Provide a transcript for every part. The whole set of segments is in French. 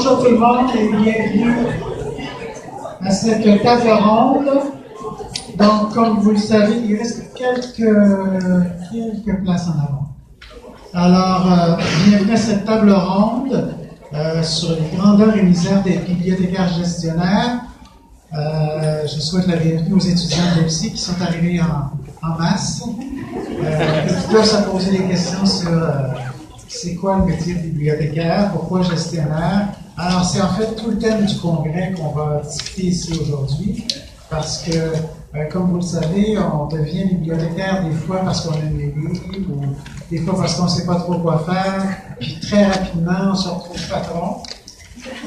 Bonjour tout le monde et bienvenue à cette table ronde. Donc, comme vous le savez, il reste quelques places en avant. Alors, bienvenue à cette table ronde sur les grandeurs et misères des bibliothécaires gestionnaires. Je souhaite la bienvenue aux étudiants de l'EPSI qui sont arrivés en masse, qui doivent se poser des questions sur c'est quoi le métier de bibliothécaire, pourquoi gestionnaire. Alors, c'est en fait tout le thème du congrès qu'on va discuter ici aujourd'hui, parce que, comme vous le savez, on devient bibliothécaire des fois parce qu'on aime les livres, ou des fois parce qu'on ne sait pas trop quoi faire, puis très rapidement, on se retrouve patron.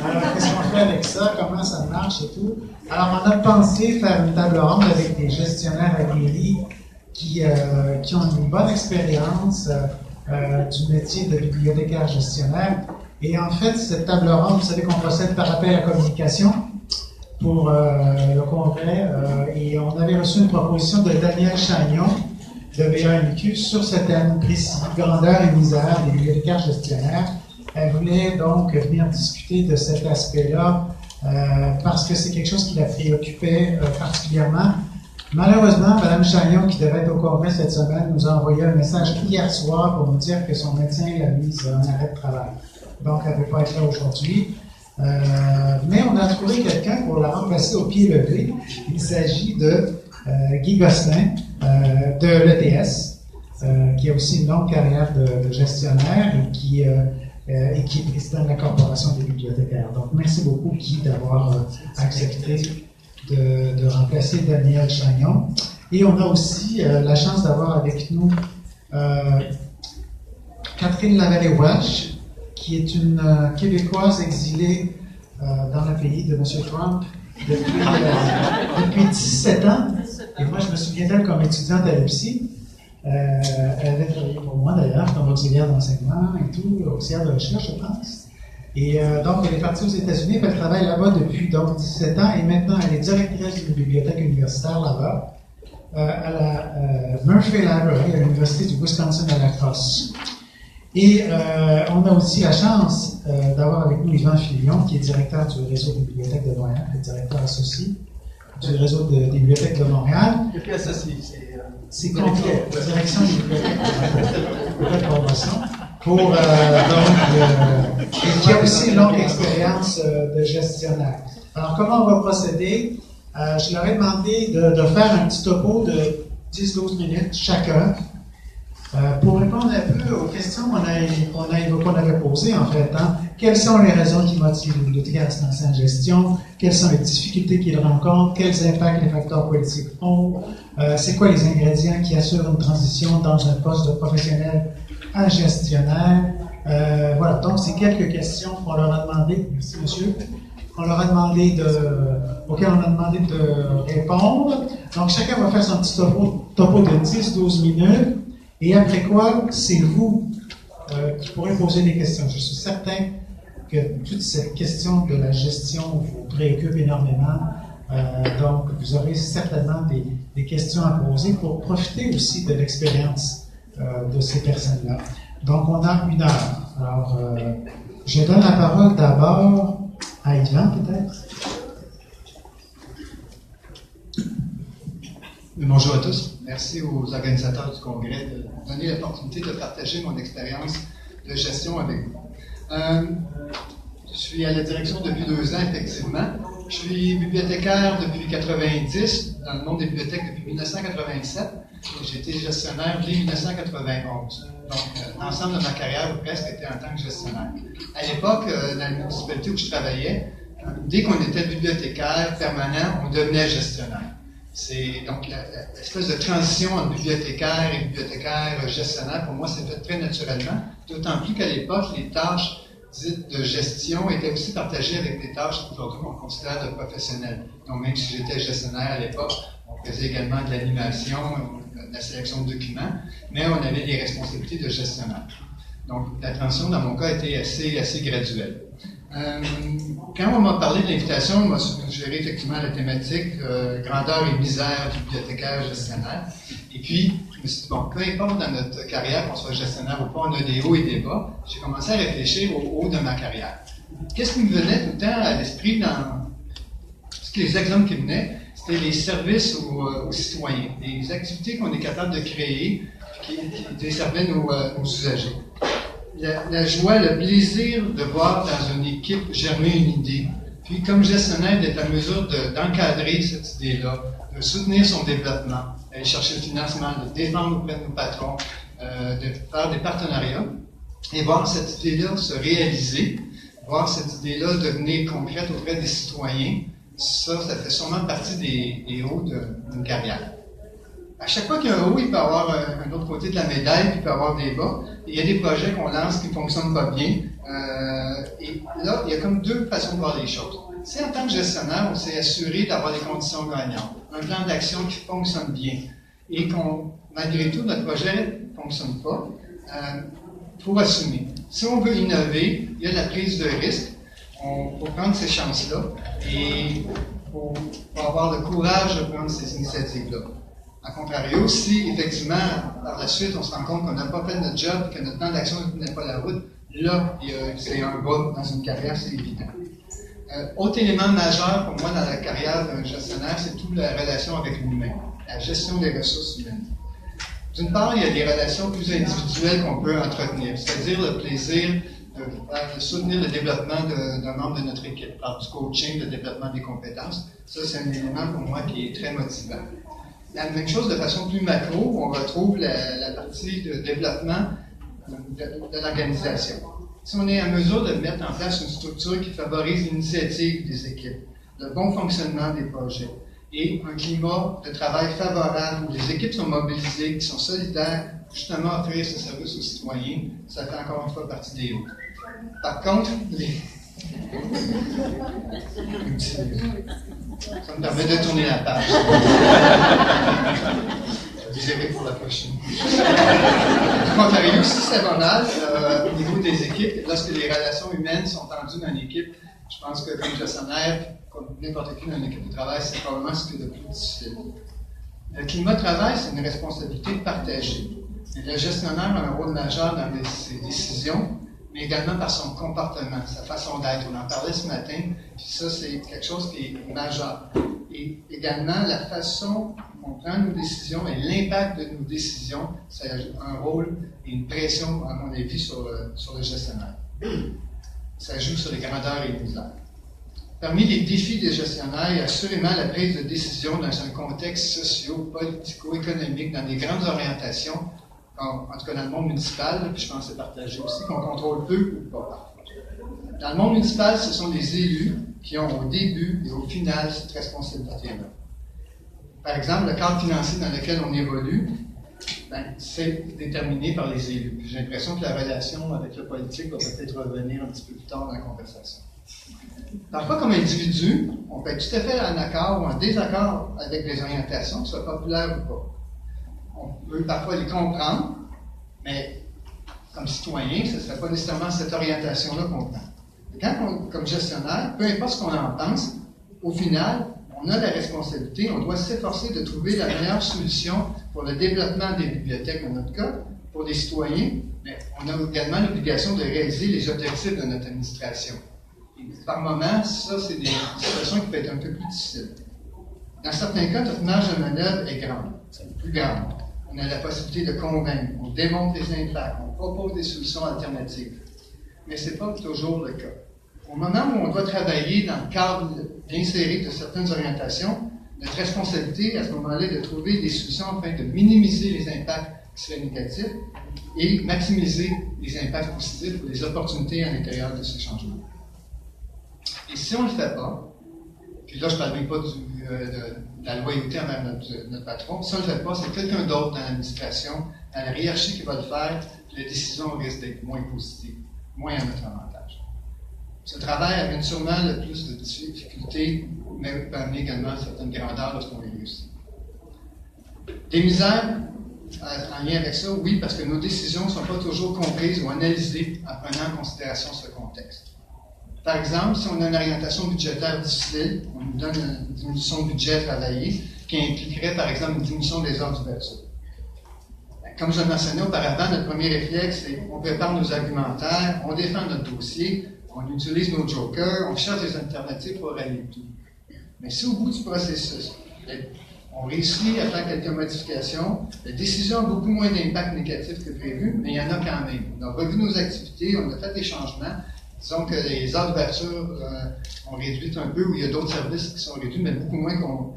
Alors, qu'est-ce qu'on fait avec ça? Comment ça marche et tout? Alors, on a pensé faire une table ronde avec des gestionnaires aguerris qui ont une bonne expérience du métier de bibliothécaire gestionnaire. Et en fait, cette table ronde, vous savez qu'on procède par appel à communication pour le congrès. Et on avait reçu une proposition de Danielle Chagnon de BAMQ sur ce thème précis, grandeur et misère des bibliothécaires gestionnaires. Elle voulait donc venir discuter de cet aspect-là parce que c'est quelque chose qui la préoccupait particulièrement. Malheureusement, Mme Chagnon, qui devait être au congrès cette semaine, nous a envoyé un message hier soir pour nous dire que son médecin l'a mise en arrêt de travail. Donc, elle ne peut pas être là aujourd'hui. Mais on a trouvé quelqu'un pour la remplacer au pied levé. Il s'agit de Guy Gosselin de l'ETS, qui a aussi une longue carrière de gestionnaire et qui est président de la Corporation des bibliothécaires. Donc, merci beaucoup, Guy, d'avoir accepté de remplacer Danielle Chagnon. Et on a aussi la chance d'avoir avec nous Catherine Lavallée-Welch, qui est une Québécoise exilée dans le pays de M. Trump depuis 17 ans. Et moi, je me souviens d'elle comme étudiante à l'EPSI. Elle avait travaillé pour moi d'ailleurs, comme auxiliaire d'enseignement et tout, auxiliaire de recherche, je pense. Et donc, elle est partie aux États-Unis, elle travaille là-bas depuis donc 17 ans, et maintenant elle est directrice d'une bibliothèque universitaire là-bas, à la Murphy Library, à l'Université du Wisconsin à La Crosse. Et on a aussi la chance d'avoir avec nous Yvan Filion, qui est directeur du réseau des bibliothèques de Montréal, qui est directeur associé du réseau des bibliothèques de Montréal. Il n'y a plus associé, c'est complet, la direction des bibliothèques de promotion. Et qui a aussi une longue expérience de gestionnaire. Alors, comment on va procéder? Je leur ai demandé de faire un petit topo de 10-12 minutes chacun pour répondre un peu aux questions qu'on avait posées, en fait. Hein. Quelles sont les raisons qui motivent les bibliothécaires à se lancer en gestion? Quelles sont les difficultés qu'ils rencontrent? Quels impacts les facteurs politiques ont? C'est quoi les ingrédients qui assurent une transition dans un poste de professionnel à gestionnaire? Voilà, donc c'est quelques questions qu'on leur a demandé, merci monsieur, auxquelles on a demandé de répondre. Donc chacun va faire son petit topo de 10-12 minutes, et après quoi, c'est vous qui pourrez poser des questions. Je suis certain que toute cette question de la gestion vous préoccupe énormément, donc vous aurez certainement des questions à poser pour profiter aussi de l'expérience de ces personnes-là. Donc, on a 1 heure. Alors, je donne la parole d'abord à Yvan, peut-être. Bonjour à tous. Merci aux organisateurs du congrès de me donner l'opportunité de partager mon expérience de gestion avec vous. Je suis à la direction depuis 2 ans, effectivement. Je suis bibliothécaire depuis 1990, dans le monde des bibliothèques depuis 1987. J'ai été gestionnaire dès 1991. Donc, l'ensemble de ma carrière, ou presque, était en tant que gestionnaire. À l'époque, dans la municipalité où je travaillais, dès qu'on était bibliothécaire permanent, on devenait gestionnaire. C'est donc l'espèce de transition entre bibliothécaire et bibliothécaire gestionnaire, pour moi, s'est fait très naturellement. D'autant plus qu'à l'époque, les tâches dites de gestion étaient aussi partagées avec des tâches qu'aujourd'hui on considère de professionnelles. Donc, même si j'étais gestionnaire à l'époque, on faisait également de l'animation, de la sélection de documents, mais on avait des responsabilités de gestionnaire. Donc, la transition, dans mon cas, a été assez graduelle. Quand on m'a parlé de l'invitation, on m'a suggéré effectivement la thématique grandeur et misère du bibliothécaire gestionnaire. Et puis, je me suis dit, bon, peu importe dans notre carrière, qu'on soit gestionnaire ou pas, on a des hauts et des bas. J'ai commencé à réfléchir au haut de ma carrière. qu'est-ce qui me venait tout le temps à l'esprit dans les exemples qui venaient, c'était les services aux citoyens, les activités qu'on est capable de créer qui desservaient nos usagers. La joie, le plaisir de voir dans une équipe germer une idée, puis comme gestionnaire d'être en mesure d'encadrer cette idée-là, de soutenir son développement, d'aller chercher le financement, de défendre auprès de nos patrons, de faire des partenariats, et voir cette idée-là se réaliser, voir cette idée-là devenir concrète auprès des citoyens, ça fait sûrement partie des hauts d'une carrière. À chaque fois qu'il y a un haut, il peut y avoir un autre côté de la médaille, puis il peut y avoir des bas. Il y a des projets qu'on lance qui ne fonctionnent pas bien. Et là, il y a comme deux façons de voir les choses. Si en tant que gestionnaire, on s'est assuré d'avoir des conditions gagnantes, un plan d'action qui fonctionne bien, et malgré tout, notre projet ne fonctionne pas, il faut assumer. Si on veut innover, il y a la prise de risque. On faut prendre ces chances-là et il faut avoir le courage de prendre ces initiatives-là. A contrario, si effectivement, par la suite, on se rend compte qu'on n'a pas fait notre job, que notre plan d'action ne tenait pas la route, là, c'est un bas dans une carrière, c'est évident. Autre élément majeur pour moi dans la carrière d'un gestionnaire, c'est toute la relation avec l'humain, la gestion des ressources humaines. D'une part, il y a des relations plus individuelles qu'on peut entretenir, c'est-à-dire le plaisir de soutenir le développement d'un membre de notre équipe, par du coaching, le développement des compétences. Ça, c'est un élément pour moi qui est très motivant. La même chose de façon plus macro, on retrouve la partie de développement de l'organisation. Si on est en mesure de mettre en place une structure qui favorise l'initiative des équipes, le bon fonctionnement des projets et un climat de travail favorable où les équipes sont mobilisées, qui sont solidaires, justement offrir ce service aux citoyens, ça fait encore une fois partie des hauts. Par contre, ça me permet de tourner la page. Désolé pour la prochaine. Du contraire, aussi, c'est banal au niveau des équipes. Lorsque les relations humaines sont tendues dans une équipe, je pense que comme gestionnaire, comme n'importe qui dans une équipe de travail, c'est probablement ce qui est le plus difficile. Le climat de travail, c'est une responsabilité partagée. Et le gestionnaire a un rôle majeur dans ses décisions, mais également par son comportement, sa façon d'être. On en parlait ce matin, puis ça, c'est quelque chose qui est majeur. Et également, la façon dont on prend nos décisions et l'impact de nos décisions, ça a un rôle et une pression, à mon avis, sur le gestionnaire. Ça joue sur les grandeurs et les misères. Parmi les défis des gestionnaires, il y a assurément la prise de décision dans un contexte socio-politico-économique, dans des grandes orientations, en tout cas dans le monde municipal, puis je pense que c'est partagé aussi, qu'on contrôle peu ou pas. Dans le monde municipal, ce sont les élus qui ont au début et au final cette responsabilité-là. Par exemple, le cadre financier dans lequel on évolue, c'est déterminé par les élus. J'ai l'impression que la relation avec le politique va peut-être revenir un petit peu plus tard dans la conversation. Parfois, comme individu, on peut être tout à fait en accord ou en désaccord avec les orientations, qu'elles soient populaires ou pas. On peut parfois les comprendre, mais comme citoyen, ce ne serait pas nécessairement cette orientation-là qu'on prend. Et quand comme gestionnaire, peu importe ce qu'on en pense, au final, on a la responsabilité, on doit s'efforcer de trouver la meilleure solution pour le développement des bibliothèques, dans notre cas, pour les citoyens, mais on a également l'obligation de réaliser les objectifs de notre administration. Et par moment, ça, c'est des situations qui peuvent être un peu plus difficiles. Dans certains cas, notre marge de manœuvre est grande, c'est plus grande. On a la possibilité de convaincre, on démontre les impacts, on propose des solutions alternatives. Mais ce n'est pas toujours le cas. Au moment où on doit travailler dans le cadre bien serré de certaines orientations, notre responsabilité à ce moment-là est de trouver des solutions afin de minimiser les impacts qui seraient négatifs et maximiser les impacts positifs ou les opportunités à l'intérieur de ces changements. Et si on ne le fait pas, puis là je ne parle même pas de la loyauté envers notre patron, si on ne le fait pas, c'est quelqu'un d'autre dans l'administration, dans la hiérarchie qui va le faire, puis la décision risque d'être moins positive, moins à notre avantage. Ce travail amène sûrement le plus de difficultés, mais peut amener également certaines grandeurs lorsqu'on les réussit. Des misères en lien avec ça, oui, parce que nos décisions ne sont pas toujours comprises ou analysées en prenant en considération ce contexte. Par exemple, si on a une orientation budgétaire difficile, on nous donne une diminution de budget travaillé qui impliquerait, par exemple, une diminution des heures d'ouverture. Comme je le mentionnais auparavant, notre premier réflexe, c'est on prépare nos argumentaires, on défend notre dossier, on utilise nos jokers, on cherche des alternatives pour aller tout. Mais si au bout du processus, on réussit à faire quelques modifications, la décision a beaucoup moins d'impact négatif que prévu, mais il y en a quand même. On a revu nos activités, on a fait des changements. Disons que les heures d'ouverture ont réduit un peu, ou il y a d'autres services qui sont réduits, mais beaucoup moins qu'on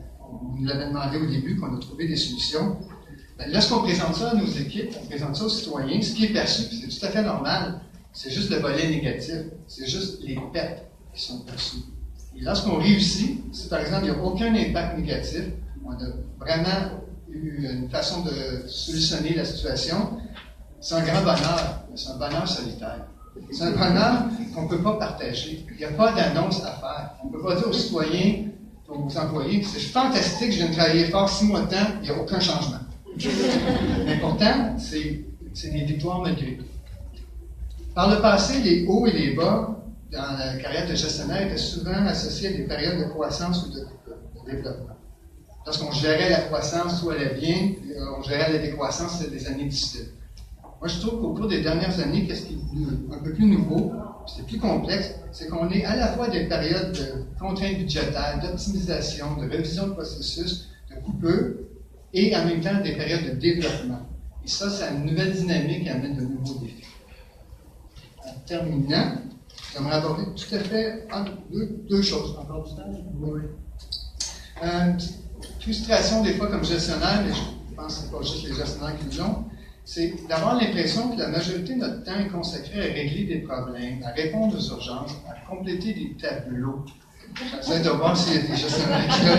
nous l'avait demandé au début, qu'on a trouvé des solutions. Lorsqu'on présente ça à nos équipes, on présente ça aux citoyens, ce qui est perçu, c'est tout à fait normal, c'est juste le volet négatif, c'est juste les pertes qui sont perçues. Et lorsqu'on réussit, si par exemple il n'y a aucun impact négatif, on a vraiment eu une façon de solutionner la situation, c'est un grand bonheur, mais c'est un bonheur solitaire. C'est un bonheur qu'on ne peut pas partager. Il n'y a pas d'annonce à faire. On ne peut pas dire aux citoyens, aux employés, c'est fantastique, je viens de travailler fort 6 mois de temps, il n'y a aucun changement. Mais pourtant, c'est des victoires malgré tout. Par le passé, les hauts et les bas dans la carrière de gestionnaire étaient souvent associés à des périodes de croissance ou de développement. Lorsqu'on gérait la croissance, tout allait bien, on gérait la décroissance, c'était des années difficiles. Moi, je trouve qu'au cours des dernières années, qu'est-ce qui est un peu plus nouveau, c'est plus complexe, c'est qu'on est à la fois des périodes de contraintes budgétaires, d'optimisation, de révision de processus, de coupure, et en même temps des périodes de développement. Et ça, c'est une nouvelle dynamique qui amène de nouveaux défis. En terminant, j'aimerais aborder tout à fait deux choses. Encore du temps? Oui. Frustration des fois comme gestionnaire, mais je pense que ce n'est pas juste les gestionnaires qui l'ont, c'est d'avoir l'impression que la majorité de notre temps est consacré à régler des problèmes, à répondre aux urgences, à compléter des tableaux. J'essaie de voir s'il y a des gestionnaires qui l'ont.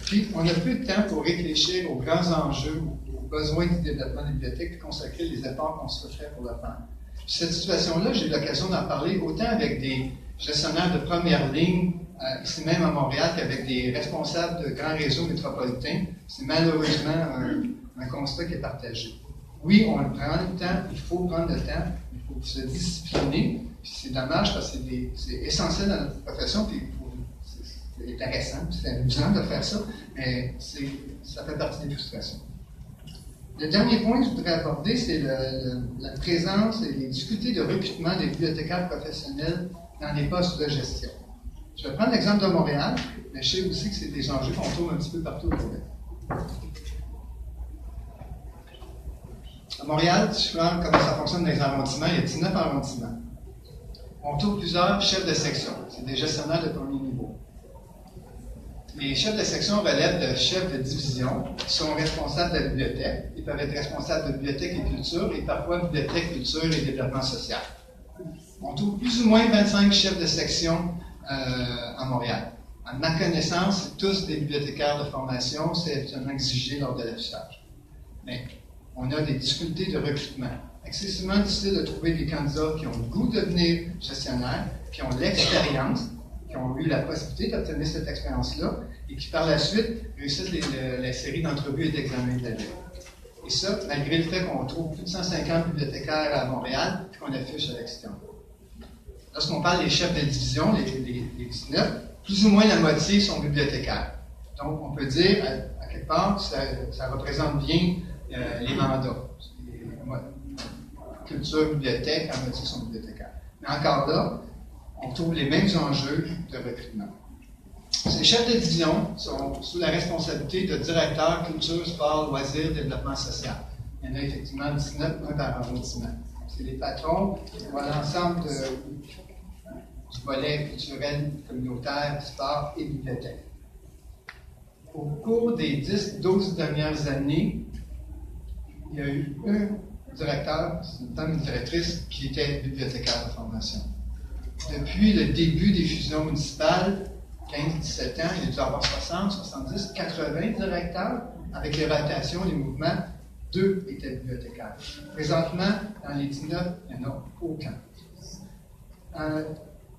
Puis, on a peu de temps pour réfléchir aux grands enjeux, aux besoins du développement des bibliothèques, et consacrer les efforts qu'on se fait pour le faire. Puis cette situation-là, j'ai eu l'occasion d'en parler autant avec des gestionnaires de première ligne, ici même à Montréal, qu'avec des responsables de grands réseaux métropolitains. C'est malheureusement un constat qui est partagé. Oui, on prend le temps, il faut prendre le temps, il faut se discipliner. Puis c'est dommage parce que c'est essentiel dans notre profession, puis c'est intéressant, c'est amusant de faire ça, mais ça fait partie des frustrations. Le dernier point que je voudrais aborder, c'est la présence et les difficultés de recrutement des bibliothécaires professionnels dans les postes de gestion. Je vais prendre l'exemple de Montréal, mais je sais aussi que c'est des enjeux qu'on trouve un petit peu partout au Québec. À Montréal, si je regarde comment ça fonctionne dans les arrondissements, il y a 19 arrondissements. On trouve plusieurs chefs de section. C'est des gestionnaires de premier niveau. Les chefs de section relèvent de chefs de division qui sont responsables de la bibliothèque. Ils peuvent être responsables de bibliothèque et culture et parfois bibliothèque, culture et développement social. On trouve plus ou moins 25 chefs de section à Montréal. À ma connaissance, c'est tous des bibliothécaires de formation, c'est absolument exigé lors de l'affichage. Mais on a des difficultés de recrutement. Excessivement difficile de trouver des candidats qui ont le goût de devenir gestionnaires, qui ont l'expérience, qui ont eu la possibilité d'obtenir cette expérience-là, et qui par la suite réussissent la série d'entrevues et d'examens de la vie. Et ça, malgré le fait qu'on trouve plus de 150 bibliothécaires à Montréal, et qu'on affiche à l'extérieur. Lorsqu'on parle des chefs de division, les 19, plus ou moins la moitié sont bibliothécaires. Donc, on peut dire, à quelque part, ça représente bien les mandats. Culture, bibliothèque, la moitié sont bibliothécaires. Mais encore là, on trouve les mêmes enjeux de recrutement. Ces chefs de division sont sous la responsabilité de directeurs culture, sport, loisirs, développement social. Il y en a effectivement 19, un par arrondissement. C'est les patrons qui voient l'ensemble du volet culturel, communautaire, sport et bibliothèque. Au cours des 10-12 dernières années, il y a eu un directeur, c'est une femme, une directrice, qui était bibliothécaire de formation. Depuis le début des fusions municipales, 15-17 ans, il y a dû avoir 60, 70, 80 directeurs. Avec les rotations, les mouvements, 2 étaient bibliothécaires. Présentement, dans les 19, il n'y en a aucun.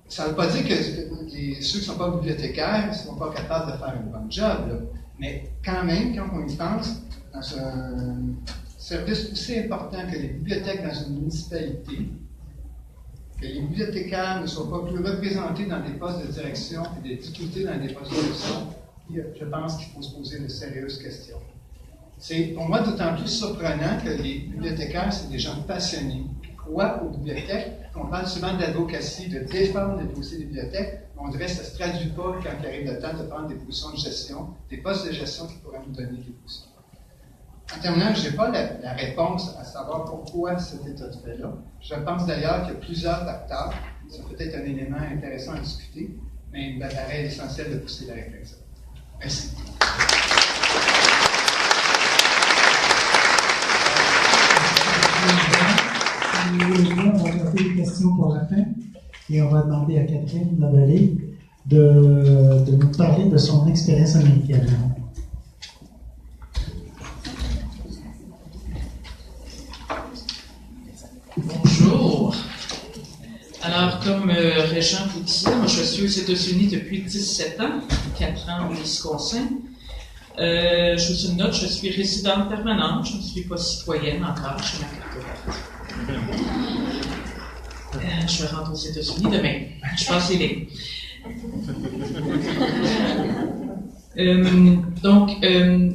Ça ne veut pas dire que ceux qui ne sont pas bibliothécaires ne sont pas capables de faire un bon job, là. Mais quand même, quand on y pense, dans un service aussi important que les bibliothèques dans une municipalité, que les bibliothécaires ne soient pas plus représentés dans des postes de direction et des difficultés dans des postes de direction, je pense qu'il faut se poser de sérieuses questions. C'est pour moi d'autant plus surprenant que les bibliothécaires, c'est des gens passionnés, qui croit aux bibliothèques. On parle souvent d'advocacy, de défendre les dossiers des bibliothèques, mais on dirait que ça ne se traduit pas quand il arrive le temps de prendre des positions de gestion, des postes de gestion qui pourraient nous donner des positions. En terminant, je n'ai pas la réponse à savoir pourquoi cet état de fait-là. Je pense d'ailleurs qu'il y a plusieurs facteurs. C'est peut-être un élément intéressant à discuter, mais il me paraît essentiel de pousser la réflexion. Merci. On va garder les questions pour la fin et on va demander à Catherine Lavallée de nous parler de son expérience américaine. Bonjour. Alors, comme Régent vous disait, moi je suis aux États-Unis depuis 17 ans, 4 ans au Wisconsin. Je vous note, je suis résidente permanente, je ne suis pas citoyenne encore, j'ai ma carte verte. Je rentre aux États-Unis demain. Je passe les lignes. Donc,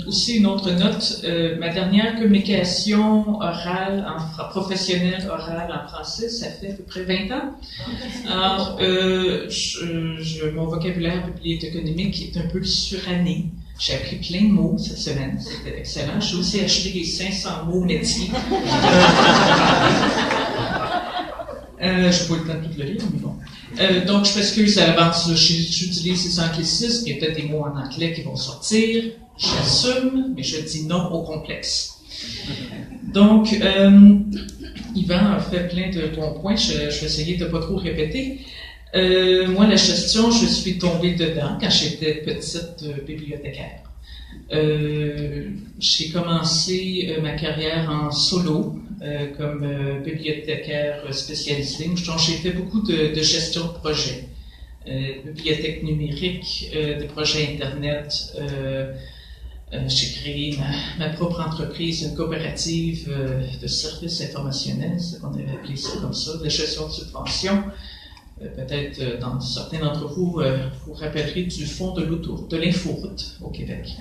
aussi une autre note, ma dernière communication orale, professionnelle orale en français, ça fait à peu près 20 ans. Alors, mon vocabulaire bibliothéconomique est un peu suranné. J'ai appris plein de mots cette semaine, c'était excellent. J'ai aussi acheté les 500 mots métiers. Je n'ai pas le temps de tout le lire, mais bon. Donc, je m'excuse à l'avance, j'utilise ces anglicismes, il y a peut-être des mots en anglais qui vont sortir, j'assume, mais je dis non au complexe. Donc, Yvan a fait plein de bons points, je vais essayer de ne pas trop répéter. Moi, la gestion, je suis tombée dedans quand j'étais petite bibliothécaire. J'ai commencé ma carrière en solo comme bibliothécaire spécialisée. Donc, j'ai fait beaucoup de gestion de projets, bibliothèque numérique, des projets Internet. J'ai créé ma propre entreprise, une coopérative de services informationnels, c'est ce qu'on avait appelé ça comme ça, de gestion de subventions. Peut-être dans certains d'entre vous vous rappellerez du fonds de l'inforoute au Québec.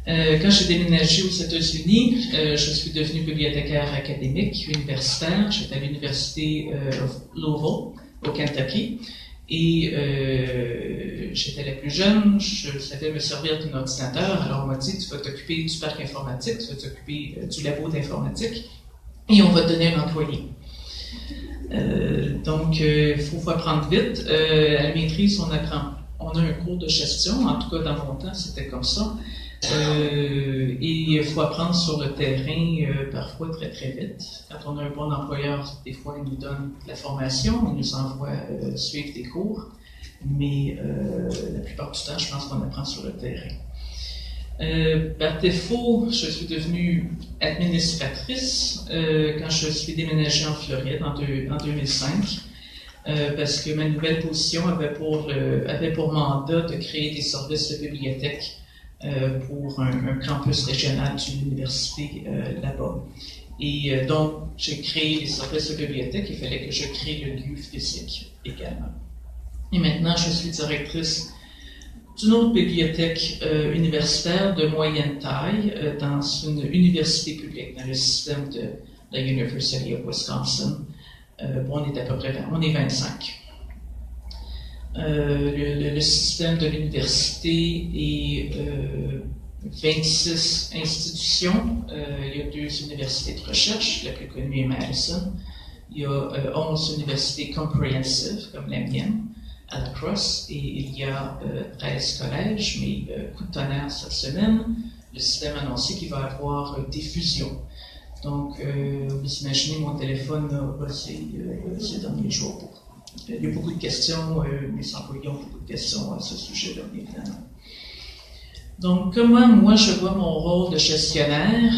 Quand j'ai déménagé aux États-Unis, je suis devenue bibliothécaire académique, universitaire. J'étais à l'université Louisville, au Kentucky. Et j'étais la plus jeune, je savais me servir d'un ordinateur. Alors on m'a dit, tu vas t'occuper du parc informatique, tu vas t'occuper du labo d'informatique, et on va te donner un employé. Donc, il faut apprendre vite. À la maîtrise, on a un cours de gestion, en tout cas dans mon temps, c'était comme ça. Et il faut apprendre sur le terrain, parfois très très vite. Quand on a un bon employeur, des fois, il nous donne de la formation, il nous envoie suivre des cours, mais la plupart du temps, je pense qu'on apprend sur le terrain. Par défaut, je suis devenue administratrice quand je suis déménagée en Floride en 2005, parce que ma nouvelle position avait pour mandat de créer des services de bibliothèque pour un campus régional d'une université là-bas. Et donc, j'ai créé les services de bibliothèque, il fallait que je crée le lieu physique également. Et maintenant, je suis directrice d'une autre bibliothèque universitaire de moyenne taille dans une université publique, dans le système de la University of Wisconsin. On est à peu près 25. Le système de l'université est 26 institutions. Il y a 2 universités de recherche, la plus connue est Madison. Il y a 11 universités comprehensive, comme la mienne, à La Crosse, et il y a 13 collèges, mais coup de tonnerre cette semaine, le système a annoncé qu'il va y avoir des fusions. Donc, vous imaginez, mon téléphone a passé ces derniers jours. Il y a beaucoup de questions, mes employés ont beaucoup de questions à ce sujet-là, évidemment. Donc, comment moi je vois mon rôle de gestionnaire?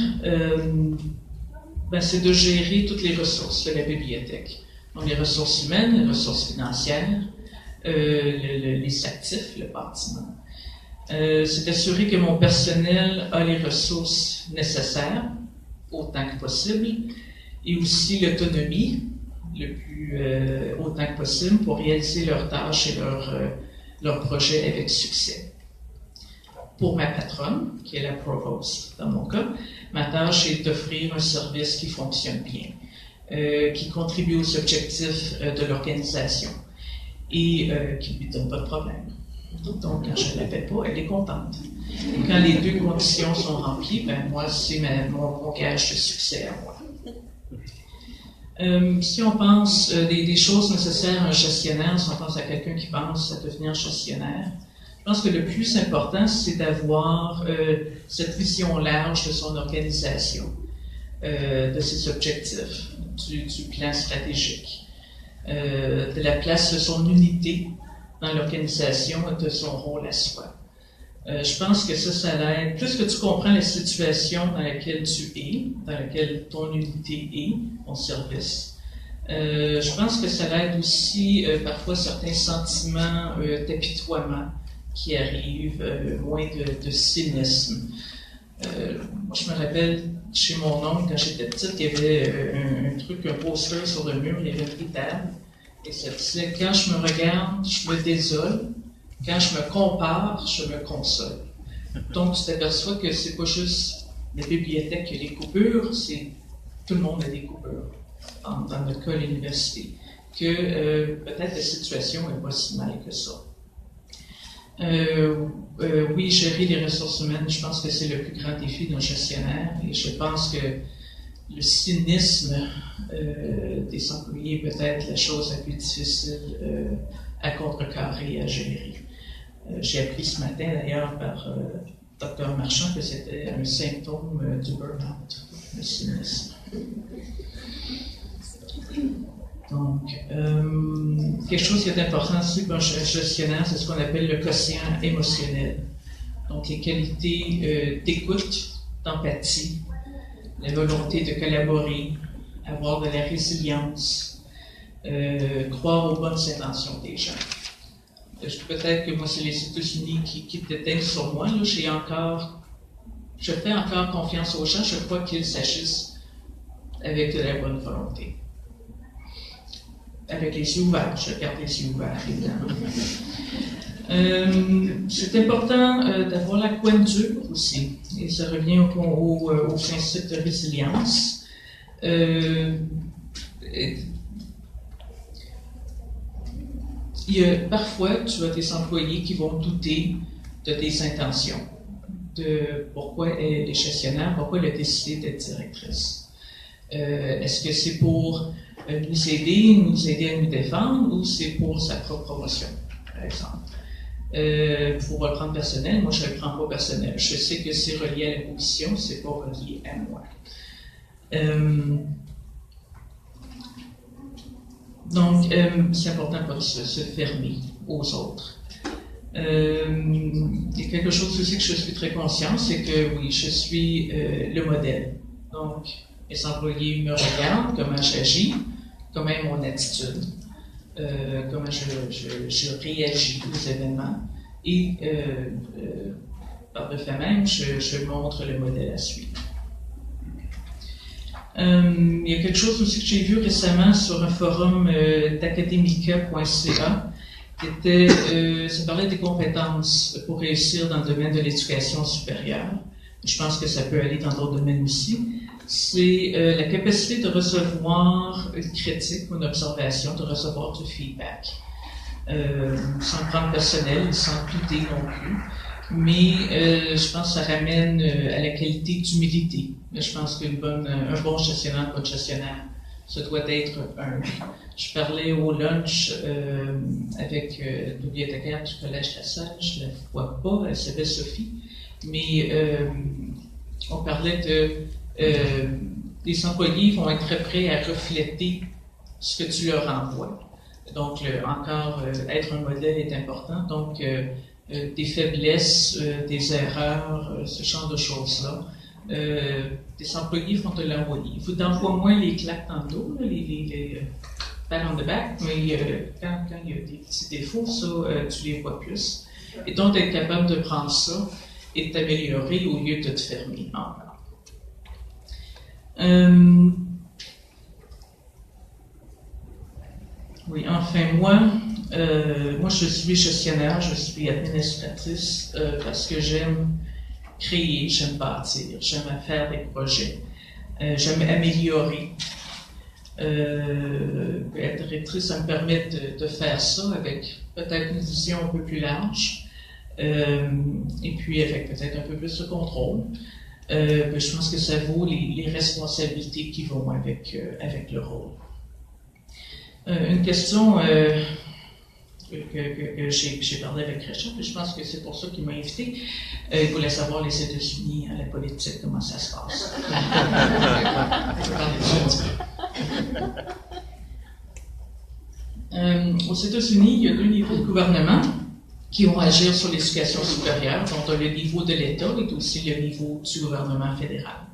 C'est de gérer toutes les ressources de la bibliothèque. Donc, les ressources humaines, les ressources financières, les actifs, le bâtiment. C'est d'assurer que mon personnel a les ressources nécessaires, autant que possible, et aussi l'autonomie, le plus autant que possible, pour réaliser leurs tâches et leurs projets avec succès. Pour ma patronne, qui est la provost dans mon cas, ma tâche est d'offrir un service qui fonctionne bien. qui contribue aux objectifs de l'organisation et qui ne lui donne pas de problème. Donc, quand je ne l'appelle pas, elle est contente. Et quand les deux conditions sont remplies, ben moi, c'est mon gage de succès à moi. Si on pense des choses nécessaires à un gestionnaire, si on pense à quelqu'un qui pense à devenir gestionnaire, je pense que le plus important, c'est d'avoir cette vision large de son organisation, de ses objectifs, du plan stratégique, de la place de son unité dans l'organisation et de son rôle à soi. Je pense que ça l'aide. Plus que tu comprends la situation dans laquelle tu es, dans laquelle ton unité est, ton service, je pense que ça l'aide aussi parfois certains sentiments d'apitoiement qui arrivent, moins de cynisme. Moi, je me rappelle, chez mon oncle, quand j'étais petite, il y avait un poster sur le mur, il y avait une table, et ça disait « Quand je me regarde, je me désole. Quand je me compare, je me console. » Donc, tu t'aperçois que c'est pas juste la bibliothèque qui a des coupures, c'est tout le monde a des coupures, dans le cas de l'université, que peut-être la situation n'est pas si mal que ça. Oui, gérer les ressources humaines, je pense que c'est le plus grand défi d'un gestionnaire, et je pense que le cynisme des employés est peut-être la chose la plus difficile à contrecarrer, à gérer. J'ai appris ce matin, d'ailleurs, par Dr. Marchand, que c'était un symptôme du burn-out, le cynisme. Donc, quelque chose qui est important aussi pour un gestionnaire, c'est ce qu'on appelle le quotient émotionnel. Donc, les qualités d'écoute, d'empathie, la volonté de collaborer, avoir de la résilience, croire aux bonnes intentions des gens. Peut-être que moi, c'est les États-Unis qui déteignent sur moi. Là, je fais encore confiance aux gens. Je crois qu'ils s'agissent avec de la bonne volonté. Avec les yeux ouverts. Je garde les yeux ouverts, évidemment. C'est important d'avoir la couenne dure aussi. Et ça revient au principe de résilience. Parfois, tu as des employés qui vont douter de tes intentions, de pourquoi elle est gestionnaire, pourquoi elle a décidé d'être directrice. Est-ce que c'est pour nous aider à nous défendre, ou c'est pour sa propre promotion, par exemple? Pour le prendre personnel, moi je ne le prends pas personnel. Je sais que c'est relié à la position, c'est pas relié à moi. Donc, c'est important de ne pas se fermer aux autres. Il y a quelque chose aussi que je suis très consciente, c'est que oui, je suis le modèle. Donc, les employés me regardent, comment j'agis, comment est mon attitude, comment je réagis aux événements, et par le fait même, je montre le modèle à suivre. Il y a quelque chose aussi que j'ai vu récemment sur un forum d'academica.ca, ça parlait des compétences pour réussir dans le domaine de l'éducation supérieure. Je pense que ça peut aller dans d'autres domaines aussi. C'est la capacité de recevoir une critique ou une observation, de recevoir du feedback, sans prendre personnel, sans douter non plus. Mais je pense que ça ramène à la qualité d'humilité. Je pense qu'un bon gestionnaire, bonne gestionnaire, ça doit être humble. Je parlais au lunch avec la bibliothécaire du Collège La Salle, je ne la vois pas, elle s'appelle Sophie, mais on parlait les employés vont être prêts à refléter ce que tu leur envoies. Donc, encore, être un modèle est important. Donc, des faiblesses, des erreurs, ce genre de choses-là. Des employés vont te l'envoyer. Il faut t'envoyer moins les claques dans le dos, les pat on the back, mais quand il y a des petits défauts, ça, tu les vois plus. Et donc, d'être capable de prendre ça et de t'améliorer au lieu de te fermer encore. Oui, enfin, moi, je suis gestionnaire, je suis administratrice parce que j'aime créer, j'aime bâtir, j'aime faire des projets, j'aime améliorer. Être directrice, ça me permet de faire ça avec peut-être une vision un peu plus large, et puis avec peut-être un peu plus de contrôle. Je pense que ça vaut les responsabilités qui vont avec le rôle. Une question que j'ai parlé avec Richard, et je pense que c'est pour ça qu'il m'a invité. Il voulait savoir les États-Unis, la politique, comment ça se passe. Aux États-Unis, il y a 2 niveaux de gouvernement qui vont agir sur l'éducation supérieure. Donc, on a le niveau de l'État et aussi le niveau du gouvernement fédéral.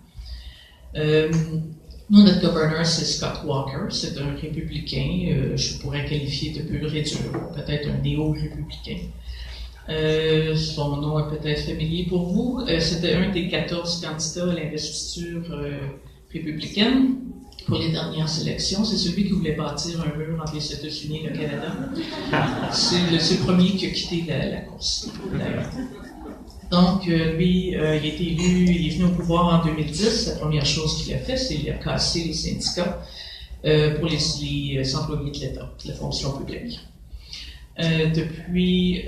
Nous, notre gouverneur, c'est Scott Walker. C'est un républicain, je pourrais qualifier de pur et dur, peut-être un néo-républicain. Son nom est peut-être familier pour vous. C'était un des 14 candidats à l'investiture républicaine pour les dernières élections. C'est celui qui voulait bâtir un mur entre les États-Unis et le Canada. C'est le premier qui a quitté la course, d'ailleurs. Donc, lui, il a été élu, il est venu au pouvoir en 2010. La première chose qu'il a fait, c'est qu'il a cassé les syndicats pour les employés de l'État, de la fonction publique. Depuis,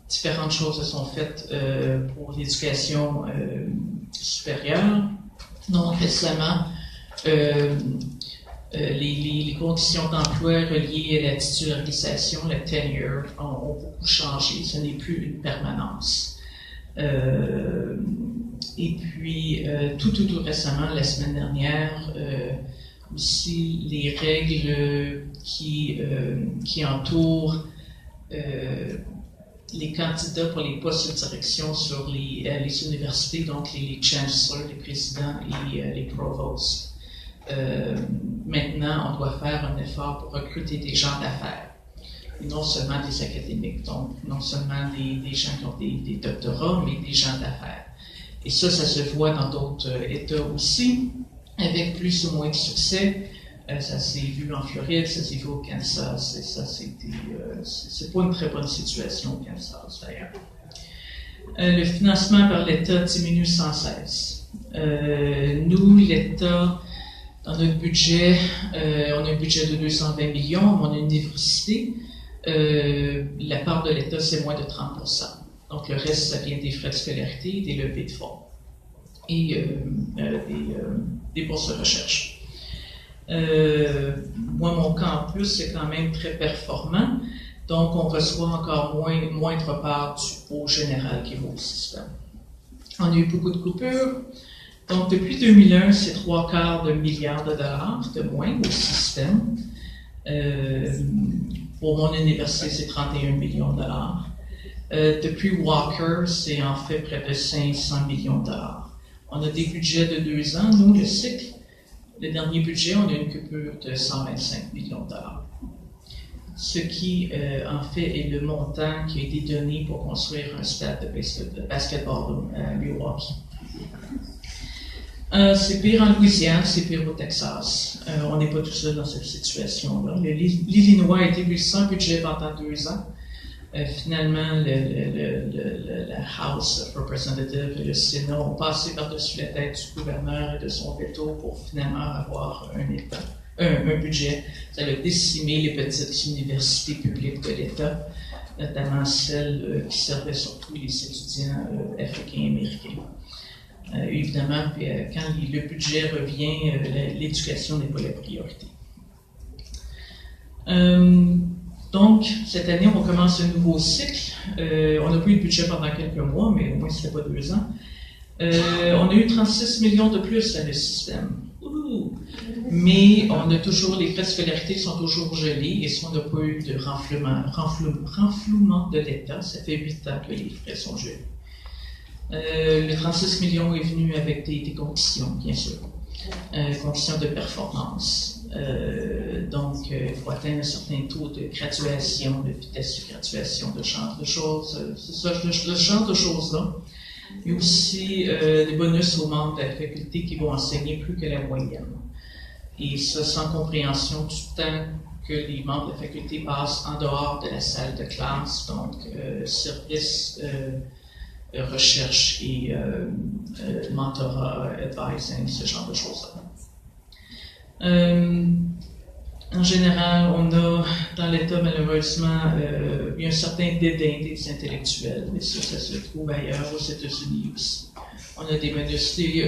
différentes choses se sont faites pour l'éducation supérieure. Donc, récemment, les conditions d'emploi reliées à la titularisation, la tenure, ont beaucoup changé. Ce n'est plus une permanence. Et puis, tout récemment, la semaine dernière, aussi les règles qui entourent les candidats pour les postes de direction sur les universités, donc les chancellors, les présidents et les provosts. Maintenant, on doit faire un effort pour recruter des gens d'affaires, et non seulement des académiques, donc non seulement des gens qui ont des doctorats, mais des gens d'affaires. Et ça se voit dans d'autres États aussi, avec plus ou moins de succès. Ça s'est vu en Floride, ça s'est vu au Kansas, et ça c'est pas une très bonne situation au Kansas d'ailleurs. Le financement par l'État diminue sans cesse. Nous, l'État, dans notre budget, on a un budget de 220 millions, mais on a une université. La part de l'État, c'est moins de 30%. Donc le reste, ça vient des frais de scolarité, des levées de fonds et des bourses de recherche. Moi, mon campus, c'est quand même très performant, donc on reçoit encore moindre part du pot général qui va au système. On a eu beaucoup de coupures. Donc, depuis 2001, c'est 3/4 milliards de dollars de moins au système. Pour mon université, c'est 31 millions de dollars. Depuis Walker, c'est en fait près de 500 millions de dollars. On a des budgets de 2 ans. Nous, le cycle, le dernier budget, on a une coupure de 125 millions de dollars. Ce qui, en fait, est le montant qui a été donné pour construire un stade de basketball à Milwaukee. C'est pire en Louisiane, c'est pire au Texas. On n'est pas tout seul dans cette situation-là. L'Illinois a été sans budget pendant 2 ans. Finalement, la House of Representatives et le Sénat ont passé par-dessus la tête du gouverneur et de son veto pour finalement avoir un budget. Ça a décimé les petites universités publiques de l'État, notamment celles qui servaient surtout les étudiants africains-américains. Évidemment, quand le budget revient, l'éducation n'est pas la priorité. Donc, cette année, on commence un nouveau cycle. On n'a pas eu de budget pendant quelques mois, mais au moins, ce n'est pas 2 ans. On a eu 36 millions de plus dans le système. Mais on a toujours, les frais de scolarité sont toujours gelés, et si on n'a pas eu de renflouement de l'État, ça fait 8 ans que les frais sont gelés. Le 36 millions est venu avec des conditions, bien sûr. Conditions de performance. Donc, il faut atteindre un certain taux de graduation, de vitesse de graduation, de genre de choses. C'est ça, le genre de choses-là. Mais aussi des bonus aux membres de la faculté qui vont enseigner plus que la moyenne. Et ça, sans compréhension du temps que les membres de la faculté passent en dehors de la salle de classe, donc service, recherche et mentorat, advising, ce genre de choses-là. En général, on a dans l'État, malheureusement, il y a un certain dédain des intellectuels, mais ça se trouve ailleurs, aux États-Unis aussi. On a des ministres, il y a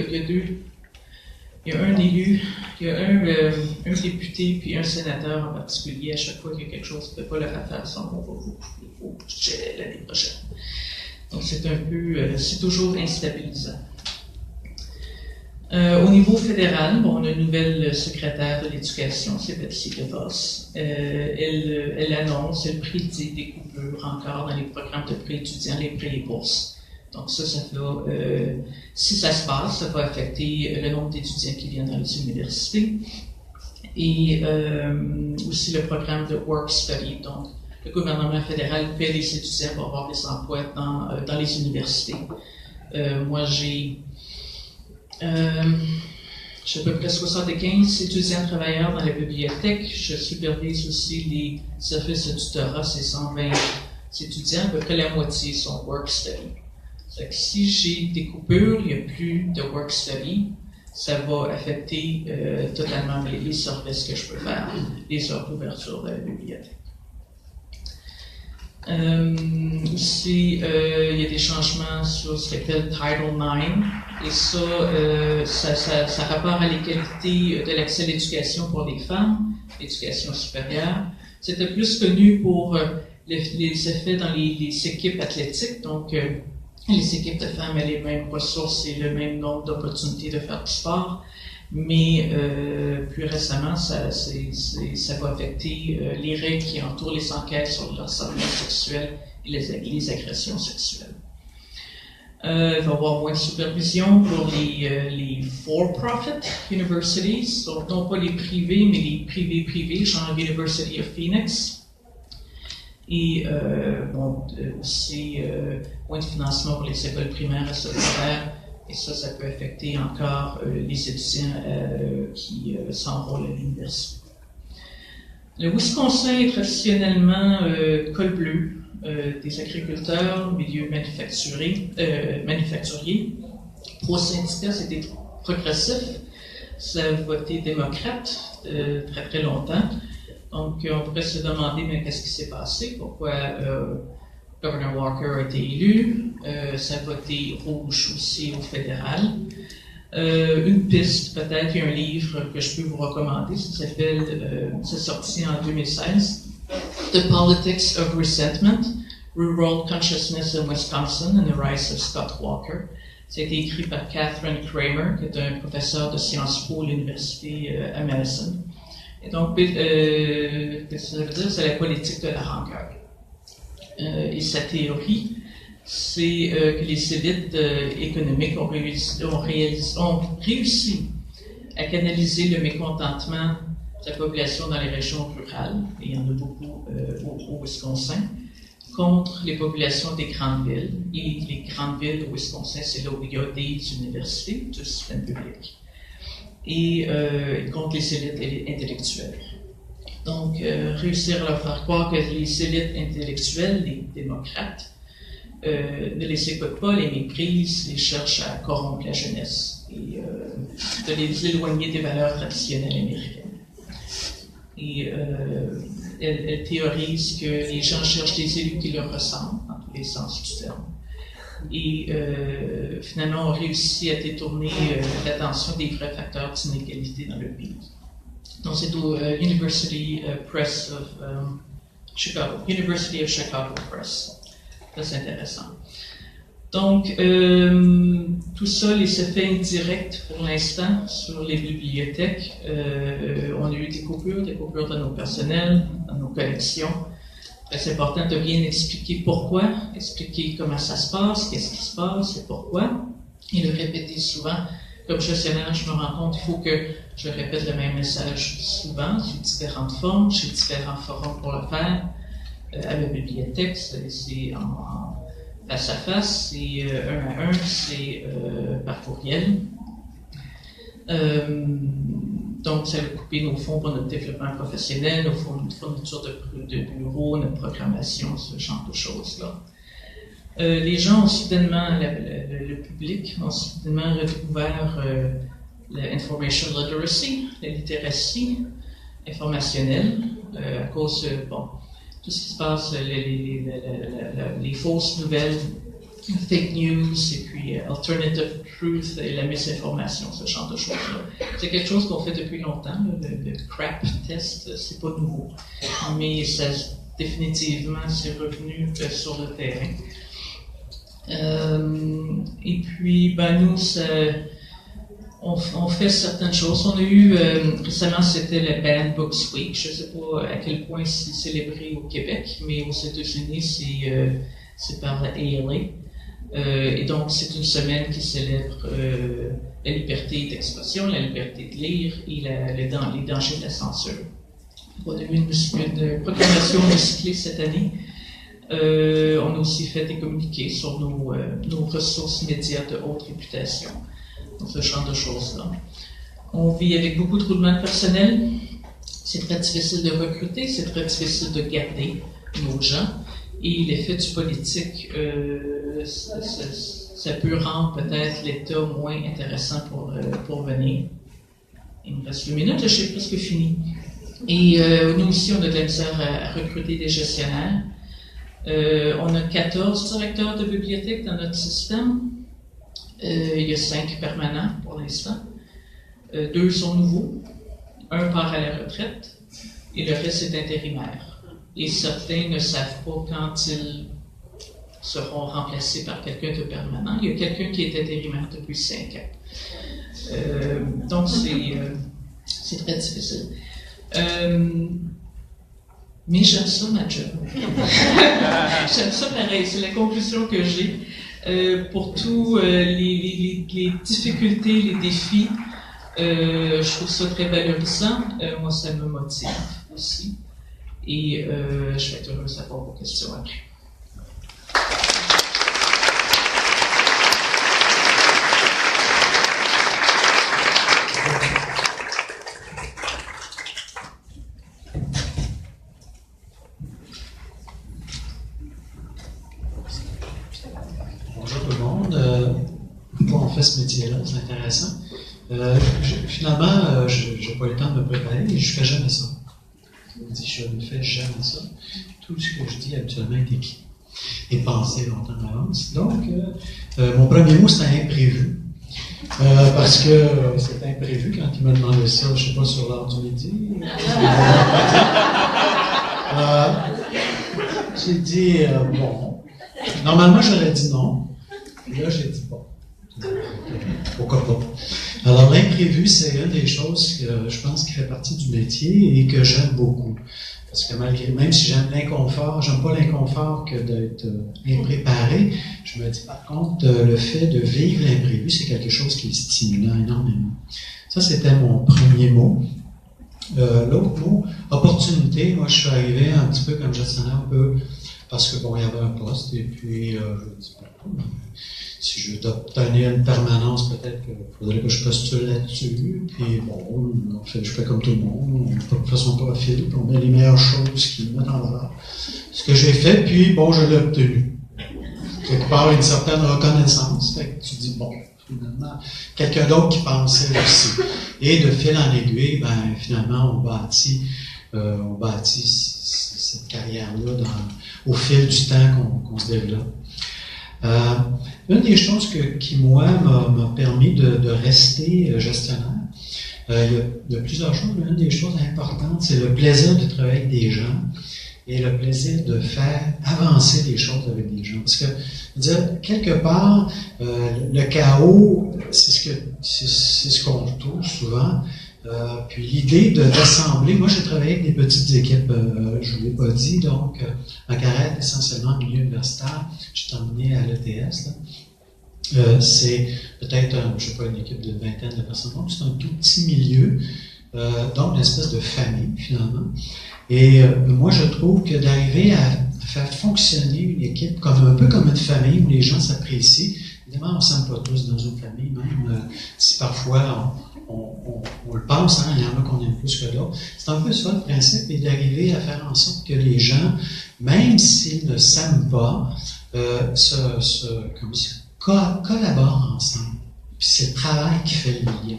un élu, il y a un député, puis un sénateur en particulier. À chaque fois qu'il y a quelque chose qui ne peut pas leur faire, on va vous couper l'année prochaine. Donc c'est un peu, c'est toujours instabilisant. Au niveau fédéral, bon, on a une nouvelle secrétaire de l'éducation, c'est Betsy DeVos. Elle annonce, elle prédit des coupures encore dans les programmes de prêts étudiants, les prêts et bourses. Donc ça va, si ça se passe, ça va affecter le nombre d'étudiants qui viennent dans les universités. Et aussi le programme de Work Study. Donc le gouvernement fédéral paie les étudiants pour avoir des emplois dans les universités. Moi, j'ai à peu près 75 étudiants travailleurs dans la bibliothèque. Je supervise aussi les services de tutorat, c'est 120 étudiants, à peu près la moitié sont work study. Donc, si j'ai des coupures, il n'y a plus de work study, ça va affecter totalement les services que je peux faire, les heures d'ouverture de la bibliothèque. Aussi, il y a des changements sur ce qu'on appelle Title IX, et ça rapporte à l'égalité de l'accès à l'éducation pour les femmes, l'éducation supérieure. C'était plus connu pour les effets dans les équipes athlétiques, donc les équipes de femmes ont les mêmes ressources et le même nombre d'opportunités de faire du sport. Mais plus récemment, ça va affecter les règles qui entourent les enquêtes sur le harcèlement sexuel et les agressions sexuelles. Il va y avoir moins de supervision pour les for-profit universities, donc non pas les privés, mais les privés, genre University of Phoenix. Et aussi moins de financement pour les écoles primaires et secondaires. Et ça peut affecter encore les étudiants qui s'enrôlent à l'université. Le Wisconsin est traditionnellement col bleu des agriculteurs, milieu manufacturier. Pro-syndicat, c'était progressif. Ça a voté démocrate très très longtemps. Donc on pourrait se demander, mais qu'est-ce qui s'est passé? Pourquoi Governor Walker a été élu, ça a voté rouge aussi au fédéral. Une piste, peut-être, il y a un livre que je peux vous recommander, ça s'appelle, c'est sorti en 2016, The Politics of Resentment, Rural Consciousness in Wisconsin and the Rise of Scott Walker. Ça a été écrit par Catherine Kramer, qui est un professeur de Sciences Po à l'université à Madison. Et donc, qu'est-ce que ça veut dire? C'est la politique de la rancœur. Et sa théorie, c'est que les élites économiques ont réussi à canaliser le mécontentement de la population dans les régions rurales, et il y en a beaucoup au Wisconsin, contre les populations des grandes villes. Et les grandes villes au Wisconsin, c'est là où il y a des universités, du système public, et contre les élites intellectuelles. Donc, réussir à leur faire croire que les élites intellectuelles, les démocrates, ne les écoutent pas, les méprisent, les cherchent à corrompre la jeunesse et de les éloigner des valeurs traditionnelles américaines. Et elle théorise que les gens cherchent des élus qui leur ressemblent, dans tous les sens du terme. Et finalement, on réussit à détourner l'attention des vrais facteurs d'inégalité dans le pays. Donc, c'est au University Press of Chicago, University of Chicago Press. C'est intéressant. Donc, tout ça, les effets indirects pour l'instant sur les bibliothèques. On a eu des coupures dans nos personnels, dans nos collections. C'est important de bien expliquer pourquoi, expliquer comment ça se passe, qu'est-ce qui se passe et pourquoi, et le répéter souvent. Comme gestionnaire, je me rends compte qu'il faut que je répète le même message souvent, sous différentes formes, j'ai différents forums pour le faire. À la bibliothèque, c'est en face à face, c'est un à un, c'est par courriel. Donc, ça va couper nos fonds pour notre développement professionnel, nos fournitures de bureaux, notre programmation, ce genre de choses-là. Les gens ont soudainement, le public, ont soudainement redécouvert l'information literacy, la littératie informationnelle, à cause de, tout ce qui se passe, les fausses nouvelles, fake news, et puis alternative truth et la misinformation, ce genre de choses-là. C'est quelque chose qu'on fait depuis longtemps, le CRAP test, c'est pas nouveau, mais ça, définitivement, c'est revenu sur le terrain. Et puis, nous, on fait certaines choses. On a eu, récemment, c'était le Banned Books Week. Je ne sais pas à quel point c'est célébré au Québec, mais aux États-Unis, c'est par la ALA. Et donc, c'est une semaine qui célèbre la liberté d'expression, la liberté de lire et les dangers de la censure. On a eu une proclamation recyclée cette année. On a aussi fait des communiqués sur nos ressources médias de haute réputation. Donc, ce genre de choses-là. On vit avec beaucoup de roulement de personnel. C'est très difficile de recruter, c'est très difficile de garder nos gens. Et l'effet du politique, ça peut rendre peut-être l'État moins intéressant pour venir. Il me reste 2 minutes, je suis presque fini. Et nous aussi, on a de la misère à recruter des gestionnaires. On a 14 directeurs de bibliothèque dans notre système. Il y a 5 permanents pour l'instant. 2 sont nouveaux. 1 part à la retraite et le reste est intérimaire. Et certains ne savent pas quand ils seront remplacés par quelqu'un de permanent. Il y a quelqu'un qui est intérimaire depuis 5 ans. Donc, c'est très difficile. Mais j'aime ça, ma job. J'aime ça pareil, c'est la conclusion que j'ai. Pour tous les difficultés, les défis, je trouve ça très valorisant. Moi, ça me motive aussi. Et je vais être heureuse d'avoir vos questions après. Bonjour tout le monde. Pourquoi on fait ce métier-là? C'est intéressant. Finalement, je n'ai pas eu le temps de me préparer et je ne fais jamais ça. Je ne fais jamais ça. Tout ce que je dis habituellement est écrit et pensé longtemps en avance. Donc, mon premier mot, c'est imprévu. Parce que c'est imprévu quand il m'a demandé ça, je ne sais pas, sur l'heure du midi. J'ai dit, bon. Normalement, j'aurais dit non. Puis là, j'ai dit bon. Pourquoi pas? Alors, l'imprévu, c'est une des choses que je pense qui fait partie du métier et que j'aime beaucoup. Parce que même si j'aime l'inconfort, j'aime pas l'inconfort que d'être impréparé. Je me dis, par contre, le fait de vivre l'imprévu, c'est quelque chose qui est stimulant énormément. Ça, c'était mon premier mot. L'autre mot, opportunité. Moi, je suis arrivé un petit peu comme gestionnaire, un peu parce que bon, il y avait un poste, et puis je me dis, si je veux obtenir une permanence, peut-être qu'il faudrait que je postule là-dessus. Puis bon, je fais comme tout le monde, on fait son profil, puis on met les meilleures choses qui me mettent en valeur. Ce que j'ai fait, puis bon, je l'ai obtenu. Quelque part, une certaine reconnaissance. Fait que tu dis, bon, finalement, quelqu'un d'autre qui pensait aussi. Et de fil en aiguille, ben, finalement, on bâtit cette carrière-là au fil du temps qu'on se développe. Une des choses qui, moi, m'a permis de rester gestionnaire, il y a plusieurs choses, mais une des choses importantes, c'est le plaisir de travailler avec des gens et le plaisir de faire avancer des choses avec des gens. Parce que, quelque part, le chaos, c'est ce qu'on trouve souvent. Puis l'idée d'assembler, moi j'ai travaillé avec des petites équipes, je ne vous l'ai pas dit, donc ma carrière essentiellement en milieu universitaire, je suis emmené à l'ETS. C'est peut-être, je ne sais pas, une équipe de 20 de personnes, donc c'est un tout petit milieu, donc une espèce de famille finalement. Et moi je trouve que d'arriver à faire fonctionner une équipe un peu comme une famille où les gens s'apprécient, évidemment on ne s'aime pas tous dans une famille, même si parfois on le pense, hein, il y en a qu'on aime plus que d'autres. C'est un peu ça le principe, et d'arriver à faire en sorte que les gens, même s'ils ne s'aiment pas, collaborent ensemble. Puis c'est le travail qui fait le lien.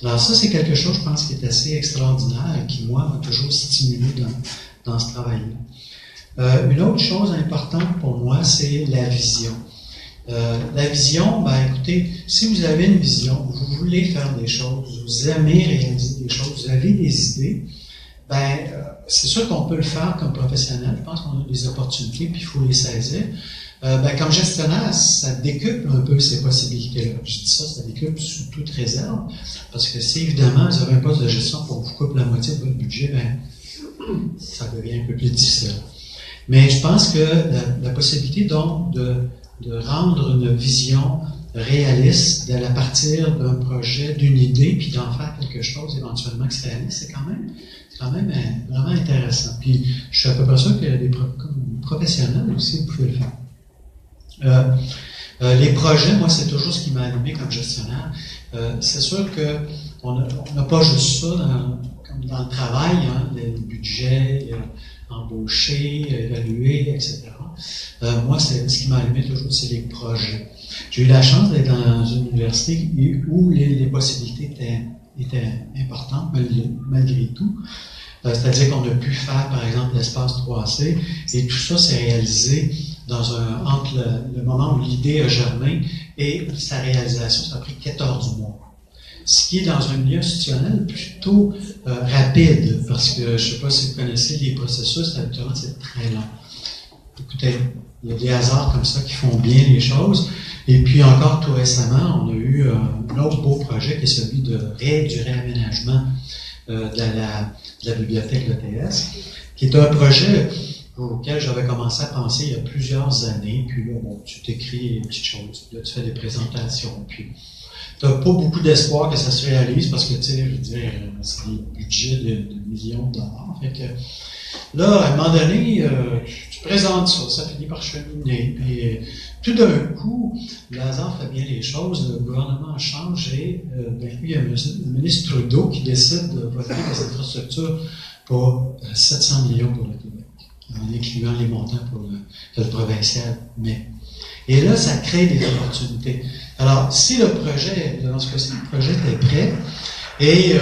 Alors ça, c'est quelque chose, je pense, qui est assez extraordinaire et qui, moi, m'a toujours stimulé dans ce travail-là. Une autre chose importante pour moi, c'est la vision. La vision, ben écoutez, si vous avez une vision, vous voulez faire des choses, vous aimez réaliser des choses, vous avez des idées, ben c'est sûr qu'on peut le faire comme professionnel. Je pense qu'on a des opportunités, puis il faut les saisir. Ben, comme gestionnaire, ça décuple un peu ces possibilités-là. Je dis ça décuple sous toute réserve, parce que si évidemment vous avez un poste de gestion pour vous couper la moitié de votre budget, ben ça devient un peu plus difficile. Mais je pense que la possibilité donc de rendre une vision réaliste, d'aller à partir d'un projet, d'une idée, puis d'en faire quelque chose éventuellement qui se réalise, c'est quand même vraiment intéressant. Puis je suis à peu près sûr que des professionnels aussi, vous pouvez le faire. Les projets, moi, c'est toujours ce qui m'a allumé comme gestionnaire. C'est sûr qu'on n'a pas juste ça comme dans le travail, hein, les budgets, embaucher, évaluer, etc. Moi, ce qui m'a allumé toujours, c'est les projets. J'ai eu la chance d'être dans une université où les possibilités étaient importantes, malgré tout. C'est-à-dire qu'on a pu faire, par exemple, l'espace 3C, et tout ça s'est réalisé entre le moment où l'idée a germé et sa réalisation, ça a pris 14 mois. Ce qui est dans un milieu institutionnel plutôt rapide, parce que je ne sais pas si vous connaissez les processus, habituellement c'est très long. Écoutez, il y a des hasards comme ça qui font bien les choses. Et puis encore tout récemment, on a eu un autre beau projet qui est celui du réaménagement de la bibliothèque l'ETS, qui est un projet auquel j'avais commencé à penser il y a plusieurs années. Puis là, bon, tu t'écris des petites choses, là, tu fais des présentations, puis tu n'as pas beaucoup d'espoir que ça se réalise parce que, tu sais, je veux dire, c'est des budgets de millions de dollars. Fait que là, à un moment donné, tu présentes ça finit par cheminer. Puis tout d'un coup, le hasard fait bien les choses, le gouvernement change et il y a le ministre Trudeau qui décide de voter des infrastructures pour 700 millions pour le Québec, en incluant les montants pour le provincial. Et là, ça crée des opportunités. Alors, si le projet, dans ce cas-ci, le projet était prêt, et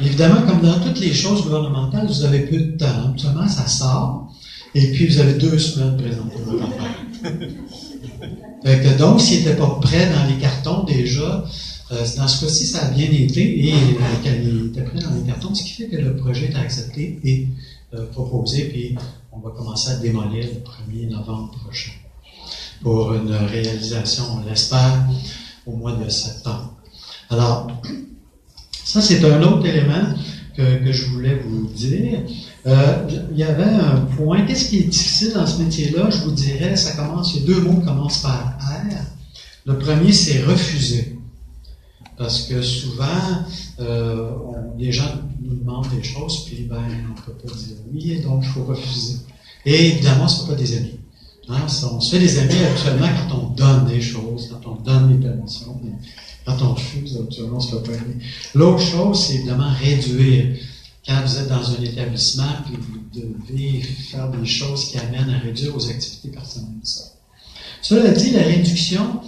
évidemment, comme dans toutes les choses gouvernementales, vous avez peu de temps. Habituellement, ça sort, et puis vous avez 2 semaines pour présenter votre affaire. Donc, s'il n'était pas prêt dans les cartons déjà, dans ce cas-ci, ça a bien été, et il était prêt dans les cartons, ce qui fait que le projet est accepté et proposé, puis on va commencer à démolir le 1er novembre prochain pour une réalisation, on l'espère, au mois de septembre. Alors, ça, c'est un autre élément que je voulais vous dire. Il y avait un point, qu'est-ce qui est difficile dans ce métier-là? Je vous dirais, il y a 2 mots qui commencent par R. Le premier, c'est refuser. Parce que souvent, les gens nous demandent des choses, puis on ne peut pas dire oui, donc il faut refuser. Et évidemment, ce ne sont pas des amis. Hein, on se fait des amis actuellement quand on donne des choses, quand on donne des permissions, mais quand on refuse, actuellement, on ne se fait pas aimer. L'autre chose, c'est évidemment réduire. Quand vous êtes dans un établissement, puis vous devez faire des choses qui amènent à réduire vos activités personnelles. Cela dit, la réduction,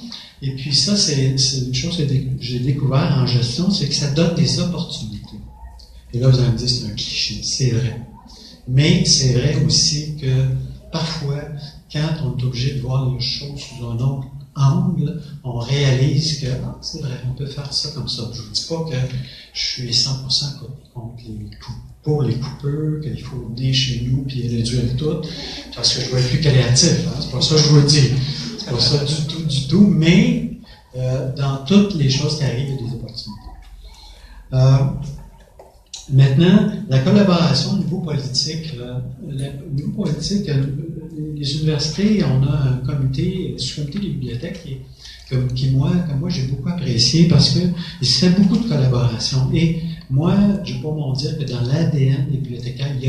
et puis ça, c'est une chose que j'ai découvert en gestion, c'est que ça donne des opportunités. Et là, vous allez me dire, c'est un cliché, c'est vrai. Mais c'est vrai aussi que parfois, quand on est obligé de voir les choses sous un autre angle, on réalise que c'est vrai, on peut faire ça comme ça. Je ne vous dis pas que je suis 100% pour les coupeurs, qu'il faut venir chez nous puis réduire tout, parce que je dois être plus créatif. Hein? C'est pas ça que je veux dire. C'est pas ça du tout. Mais dans toutes les choses qui arrivent, il y a des opportunités. Maintenant, la collaboration au niveau politique. Les universités, on a un comité, le sous-comité des bibliothèques comme moi, j'ai beaucoup apprécié parce que il se fait beaucoup de collaboration. Et moi, je ne vais pas m'en dire que dans l'ADN des bibliothécaires, il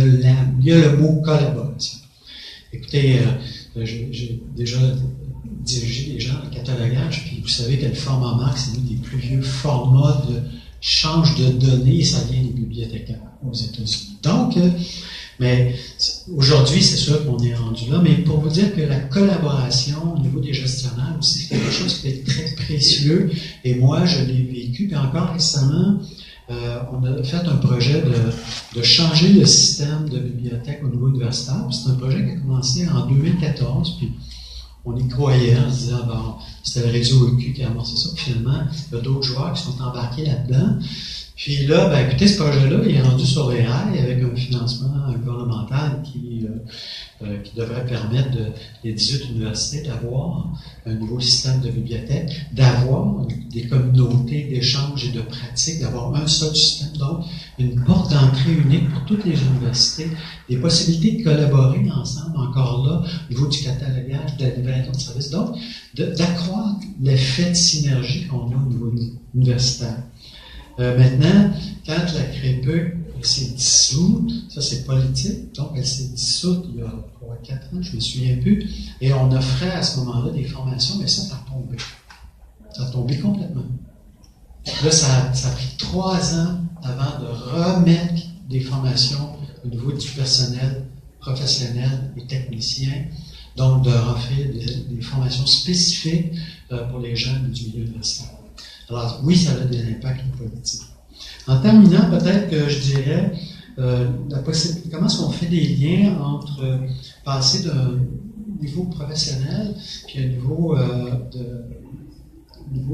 y a le mot collaboration. Écoutez, j'ai déjà dirigé des gens en catalogage, puis vous savez que le format Marc, c'est l'un des plus vieux formats de change de données, ça vient des bibliothécaires aux États-Unis. Donc, mais aujourd'hui, c'est sûr qu'on est rendu là, mais pour vous dire que la collaboration au niveau des gestionnaires aussi, c'est quelque chose qui est très précieux. Et moi, je l'ai vécu. Puis encore récemment, on a fait un projet de changer le système de bibliothèque au niveau universitaire. C'est un projet qui a commencé en 2014. Puis on y croyait en se disant, bon, c'était le réseau EQ qui a amorcé ça. Puis finalement, il y a d'autres joueurs qui sont embarqués là-dedans. Puis là, ben, écoutez, ce projet-là, il est rendu sur les rails avec un financement gouvernemental qui devrait permettre les 18 universités d'avoir un nouveau système de bibliothèque, d'avoir des communautés d'échange et de pratique, d'avoir un seul système, donc une porte d'entrée unique pour toutes les universités, des possibilités de collaborer ensemble, encore là, au niveau du catalogage, de la livraison de services, donc d'accroître l'effet de synergie qu'on a au niveau universitaire. Maintenant, quand la CREPE s'est dissoute, ça c'est politique, donc elle s'est dissoute il y a 3-4 ans, je ne me souviens plus, et on offrait à ce moment-là des formations, mais ça a tombé. Ça a tombé complètement. Là, ça a pris 3 ans avant de remettre des formations au niveau du personnel professionnel et technicien, donc de offrir des formations spécifiques pour les jeunes du milieu universitaire. Alors, oui, ça a des impacts politiques. En terminant, peut-être que je dirais comment est-ce qu'on fait des liens entre passer d'un niveau professionnel puis un niveau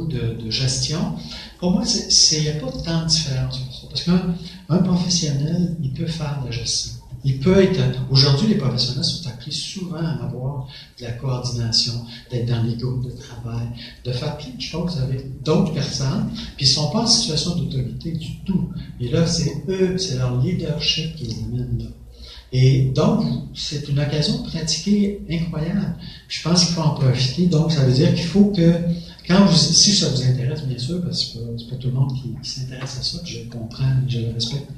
de gestion. Pour moi, il n'y a pas tant de différence que ça. Parce qu'un professionnel, il peut faire de la gestion. Il peut être... Aujourd'hui, les professionnels sont appris souvent à avoir de la coordination, d'être dans les groupes de travail, de faire plein de choses avec d'autres personnes, puis ils ne sont pas en situation d'autorité du tout. Et là, c'est eux, c'est leur leadership qui les amène là. Et donc, c'est une occasion de pratiquer incroyable. Puis je pense qu'il faut en profiter. Donc, ça veut dire qu'il faut que, si ça vous intéresse, bien sûr, parce que c'est pas tout le monde qui s'intéresse à ça, que je le comprends et que je le respecte.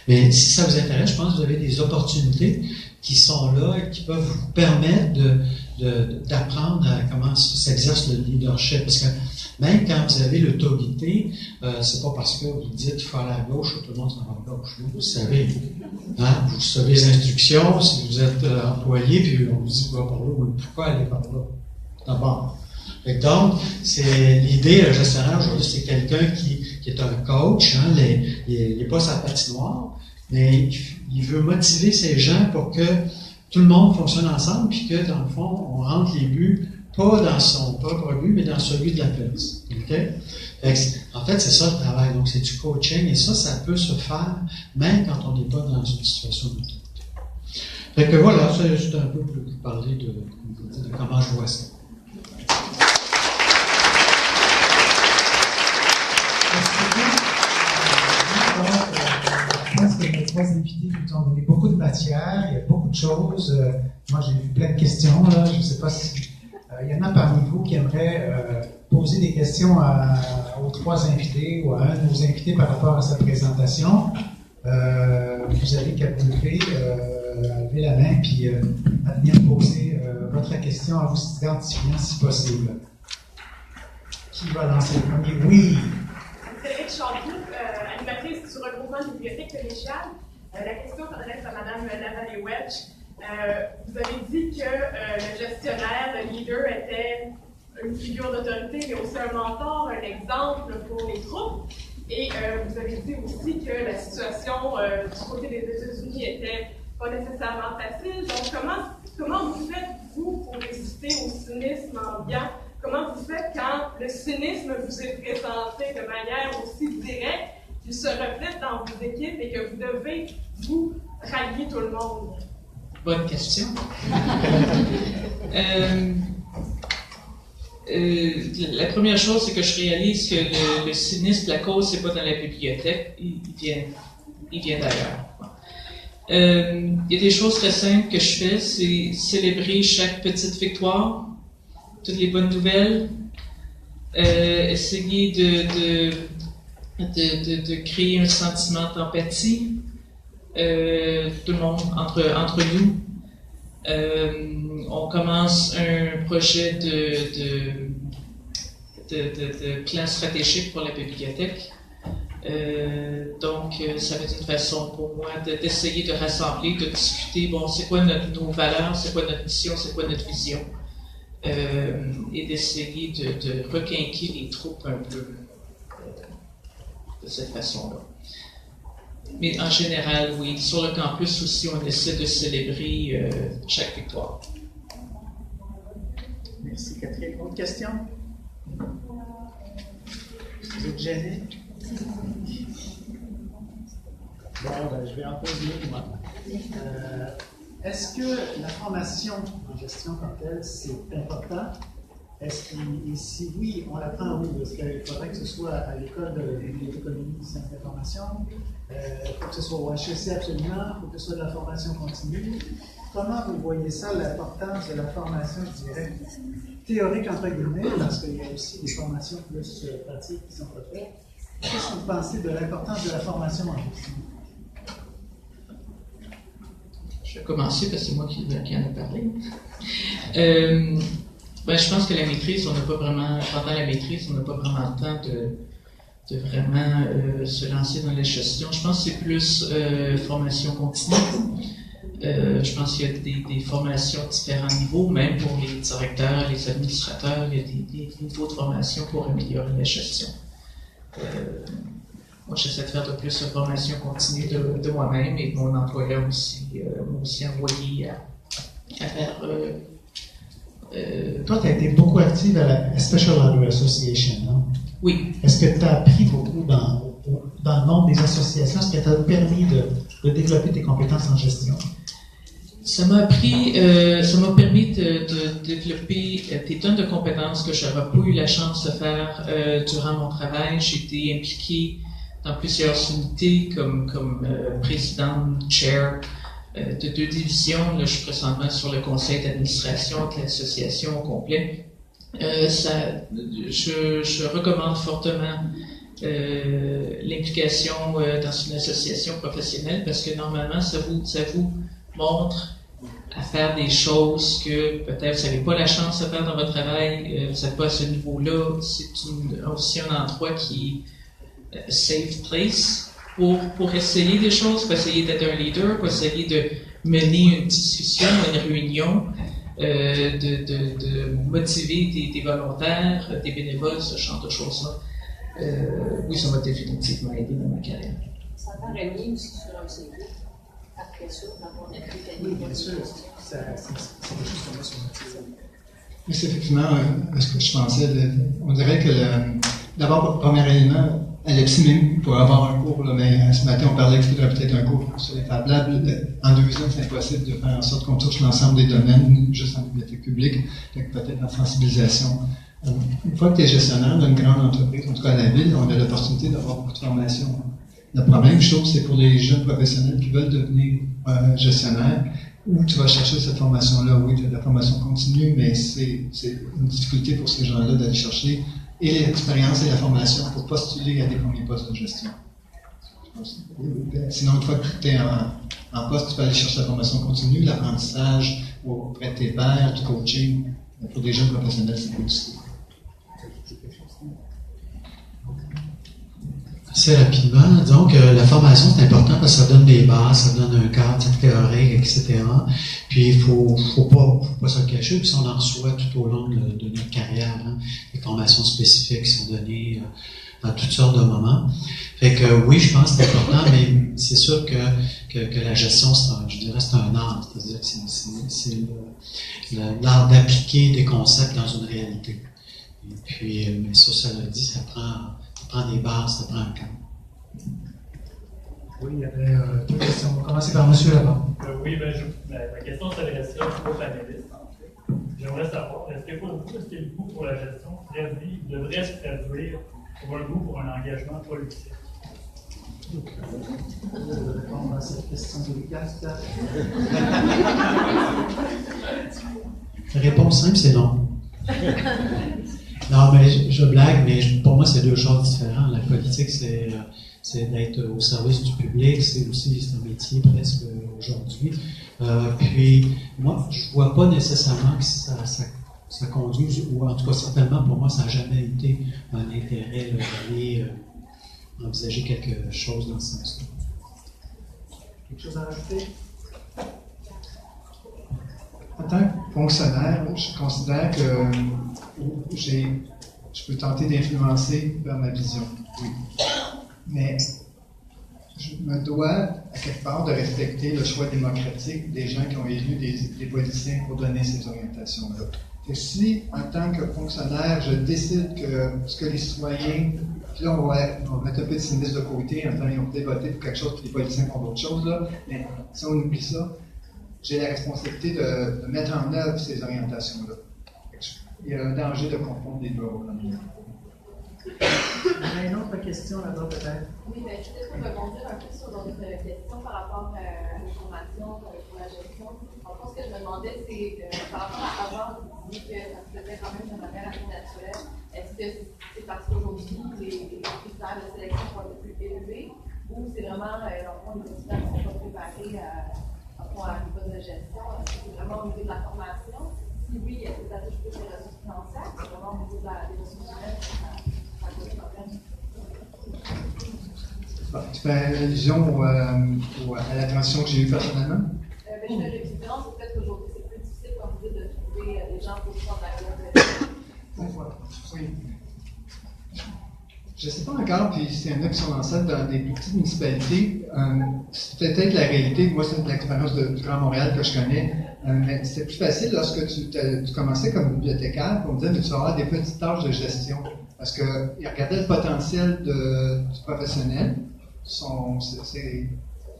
Mais si ça vous intéresse, je pense que vous avez des opportunités qui sont là et qui peuvent vous permettre d'apprendre à comment s'exerce le leadership. Parce que même quand vous avez l'autorité, c'est pas parce que vous dites qu'il faut aller à gauche que tout le monde s'en va à gauche. Vous savez. Hein? Vous savez les instructions, si vous êtes employé, puis on vous dit va par là, pourquoi aller par là? D'abord. Et donc, c'est l'idée, le gestionnaire aujourd'hui, c'est quelqu'un qui est un coach, hein, il n'est pas sa patinoire, mais il veut motiver ces gens pour que tout le monde fonctionne ensemble, puis que, dans le fond, on rentre les buts, pas dans son propre but, mais dans celui de la place. Okay? En fait, c'est ça le travail. Donc, c'est du coaching, et ça peut se faire même quand on n'est pas dans une situation d'autorité. Fait que voilà, c'est juste un peu pour vous parler de comment je vois ça. Je pense que les 3 invités nous ont donné beaucoup de matière, il y a beaucoup de choses. Moi, j'ai vu plein de questions, là. Je ne sais pas si il y en a parmi vous qui aimeraient poser des questions aux 3 invités ou à un de nos invités par rapport à sa présentation. Vous avez qu'à lever la main puis à venir poser votre question en vous identifiant si possible. Qui va lancer le premier? Oui! Frédéric Chantou, animatrice du regroupement de bibliothèques collégiales. La question s'adresse à Mme Lavallée-Welch. Vous avez dit que le gestionnaire, le leader, était une figure d'autorité, mais aussi un mentor, un exemple pour les troupes. Et vous avez dit aussi que la situation du côté des États-Unis était pas nécessairement facile. Donc, comment vous faites, vous, pour résister au cynisme ambiant? Comment vous faites quand le cynisme vous est présenté de manière aussi directe, qu'il se reflète dans vos équipes et que vous devez, vous, rallier tout le monde? Bonne question. La première chose, c'est que je réalise que le cynisme, la cause, c'est pas dans la bibliothèque, il vient d'ailleurs. Il y a des choses très simples que je fais, c'est célébrer chaque petite victoire, toutes les bonnes nouvelles, essayer de créer un sentiment d'empathie, tout le monde entre nous. On commence un projet de plan stratégique pour la bibliothèque. Donc, ça va être une façon pour moi d'essayer de rassembler, de discuter, bon, c'est quoi nos valeurs, c'est quoi notre mission, c'est quoi notre vision. et d'essayer de requinquer les troupes un peu de cette façon-là. Mais en général, oui. Sur le campus aussi, on essaie de célébrer chaque victoire. Merci, Catherine. Autre question? Vous êtes gêné? Bon, ben, je vais en poser une, moi. Est-ce que la formation en gestion comme telle, c'est important? Est-ce que, et si oui, on l'apprend où? Est-ce qu'il faudrait que ce soit à l'école de l'économie des sciences de l'information? Il faut que ce soit au HEC absolument? Il faut que ce soit de la formation continue? Comment vous voyez ça, l'importance de la formation, je dirais, théorique entre guillemets, parce qu'il y a aussi des formations plus pratiques qui sont pas faites? Qu'est-ce que vous pensez de l'importance de la formation en gestion? Je vais commencer parce que c'est moi qui en ai parlé. Je pense que la maîtrise, on n'a pas vraiment, pendant la maîtrise, on n'a pas vraiment le temps de vraiment se lancer dans la gestion. Je pense que c'est plus formation continue. Je pense qu'il y a des formations à différents niveaux, même pour les directeurs, les administrateurs, il y a des niveaux de formation pour améliorer la gestion. Moi, j'essaie de faire de plus de formation continue de moi-même et de mon employeur aussi, m'a aussi envoyé à faire. Toi, tu as été beaucoup active à la Special Library Association, non? Oui. Est-ce que tu as appris beaucoup dans le monde des associations? Est-ce que ça t'a permis de développer tes compétences en gestion? Ça m'a permis de développer des tonnes de compétences que je n'aurais pas eu la chance de faire durant mon travail. J'ai été impliquée dans plusieurs unités comme présidente, chair de 2 divisions. Là, je suis présentement sur le conseil d'administration de l'association au complet. Je recommande fortement l'implication dans une association professionnelle parce que normalement, ça vous montre à faire des choses que peut-être vous n'avez pas la chance de faire dans votre travail, vous n'êtes pas à ce niveau-là. C'est aussi un endroit qui est safe place pour essayer des choses, pour essayer d'être un leader, pour essayer de mener une discussion, une réunion, de motiver des volontaires, des bénévoles, ce genre de choses-là. Oui, ça m'a définitivement aidé dans ma carrière. Ça paraît mieux aussi sur un CV. Après ça, d'avoir une activité. Oui, bien sûr. C'est quelque chose qu'on a sur notre CV. Oui, c'est effectivement ce que je pensais. On dirait que d'abord, premier élément, à l'EPSI même, pour avoir un cours, là, mais ce matin, on parlait qu'il faudrait peut-être un cours sur les Fab Labs. En 2 ans, c'est impossible de faire en sorte qu'on touche l'ensemble des domaines, juste en bibliothèque publique, donc peut-être en sensibilisation. Une fois que tu es gestionnaire d'une grande entreprise, en tout cas à la ville, on a l'opportunité d'avoir beaucoup de formations. Le problème, je trouve, c'est pour les jeunes professionnels qui veulent devenir gestionnaires, où tu vas chercher cette formation-là. Oui, tu as de la formation continue, mais c'est une difficulté pour ces gens-là d'aller chercher et l'expérience et la formation pour postuler à des premiers postes de gestion. Sinon, une fois que tu es en poste, tu peux aller chercher la formation continue, l'apprentissage auprès de tes pairs, du coaching. Pour des jeunes professionnels, c'est plus difficile. Assez rapidement, disons que la formation, c'est important parce que ça donne des bases, ça donne un cadre théorique, etc. Puis il faut pas se le cacher, puis on en reçoit tout au long de notre carrière, hein, des formations spécifiques qui sont données à toutes sortes de moments. Fait que oui, je pense que c'est important, mais c'est sûr que la gestion, c'est un art, c'est-à-dire que c'est l'art d'appliquer des concepts dans une réalité. Et puis, mais ça l'a dit, ça prend des bases, ça prend un cadre. Oui, il y avait 2 questions. On va commencer par M. Lavant. Oui, ma question s'adresserait aux panélistes. En fait. J'aimerais savoir, est-ce que le goût pour la gestion devrait se traduire pour un goût pour un engagement politique? Répondre à cette question délicate. La réponse simple, c'est non. Non, mais je blague, mais pour moi, c'est 2 choses différentes. La politique, c'est d'être au service du public, c'est un métier presque aujourd'hui. Puis, moi, je vois pas nécessairement que ça conduise, ou en tout cas, certainement, pour moi, ça n'a jamais été un intérêt d'aller envisager quelque chose dans ce sens-là. Quelque chose à rajouter? En tant que fonctionnaire, je considère que je peux tenter d'influencer vers ma vision, oui. Mais je me dois, à quelque part, de respecter le choix démocratique des gens qui ont élu des politiciens pour donner ces orientations-là. Et si, en tant que fonctionnaire, je décide que ce que les citoyens, puis là, on va mettre un peu de cynisme de côté, en tant qu'ils ont peut-être voté pour quelque chose, puis les politiciens font d'autres choses, là, mais si on oublie ça, j'ai la responsabilité de mettre en œuvre ces orientations-là. Il y a un danger de confondre les deux. Il y a une autre question là-bas, peut-être. Oui, mais je voulais rebondir un peu sur notre question par rapport à l'information pour la gestion. En fait, ce que je me demandais, c'est par rapport à avant, vous disiez que ça se faisait quand même de manière assez naturelle. Est-ce que c'est parce qu'aujourd'hui, les critères de sélection sont un peu plus élevés ou c'est vraiment, les candidats qui sont pas préparés à une poste de gestion? Est-ce que c'est vraiment au niveau de la formation? Si oui, est-ce que ça touche plus les ressources financières? C'est vraiment au niveau des ressources humaines que ça pose problème? Tu fais allusion à la transition que j'ai eue personnellement? Je fais référence au fait qu'aujourd'hui, c'est plus difficile, comme vous dites, de trouver des gens pour prendre la gueule. Oui. Je ne sais pas encore, puis s'il y en a qui sont dans ça dans des petites municipalités, c'est peut-être la réalité. Moi, c'est l'expérience du Grand Montréal que je connais. Mais c'était plus facile lorsque tu commençais comme bibliothécaire, pour me dire, mais tu vas avoir des petites tâches de gestion. Parce qu'ils regardaient le potentiel du professionnel, c'est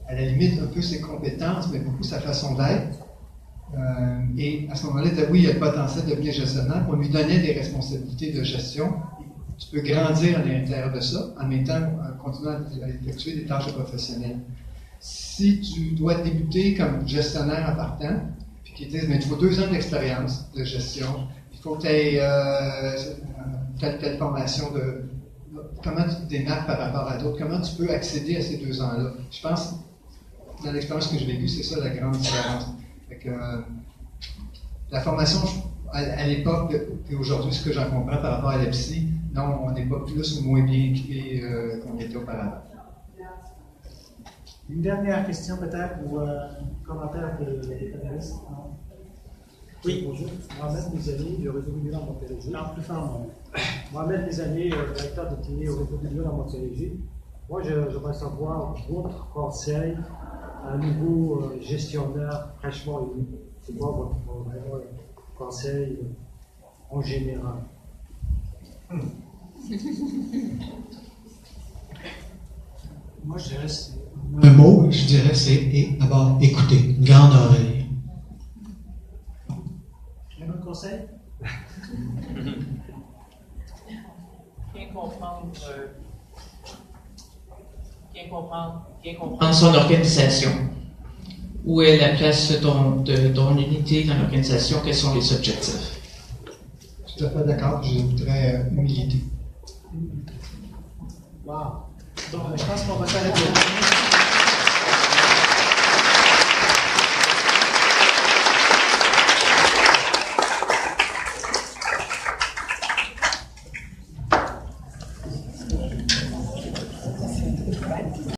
à la limite un peu ses compétences, mais beaucoup sa façon d'être. Et à ce moment-là, ils disaient, oui, il y a le potentiel de bien gestionnaire. On lui donnait des responsabilités de gestion. Tu peux grandir à l'intérieur de ça, en même temps continuant à effectuer des tâches professionnelles. Si tu dois débuter comme gestionnaire en partant, puis qu'ils disent, mais il faut 2 ans d'expérience de gestion, il faut que tu aies telle formation de... Comment tu te démarques par rapport à d'autres? Comment tu peux accéder à ces 2 ans-là? Je pense, dans l'expérience que j'ai vécue, c'est ça la grande différence. Fait que, la formation, à l'époque, et aujourd'hui, ce que j'en comprends par rapport à l'EPSI, non, on n'est pas plus ou moins bien équipé qu'on était auparavant. Une dernière question peut-être, ou un commentaire des panélistes? Oui, bonjour. Mohamed Mizani, du réseau Milieu en Montérégie. Plus fort. Mohamed Mizani, directeur de TINI au réseau Milieu en Montérégie. Moi, j'aimerais savoir votre conseil à un nouveau gestionnaire fraîchement élu. C'est quoi votre conseil en général? Moi, je dirais, un mot, je dirais, c'est d'abord écouter, une grande oreille. Un autre conseil? Bien comprendre son organisation. Où est la place de ton unité dans l'organisation? Quels sont les objectifs? Tout à fait d'accord, j'ajouterais humilité. Wow! Donc, je pense qu'on va s'arrêter.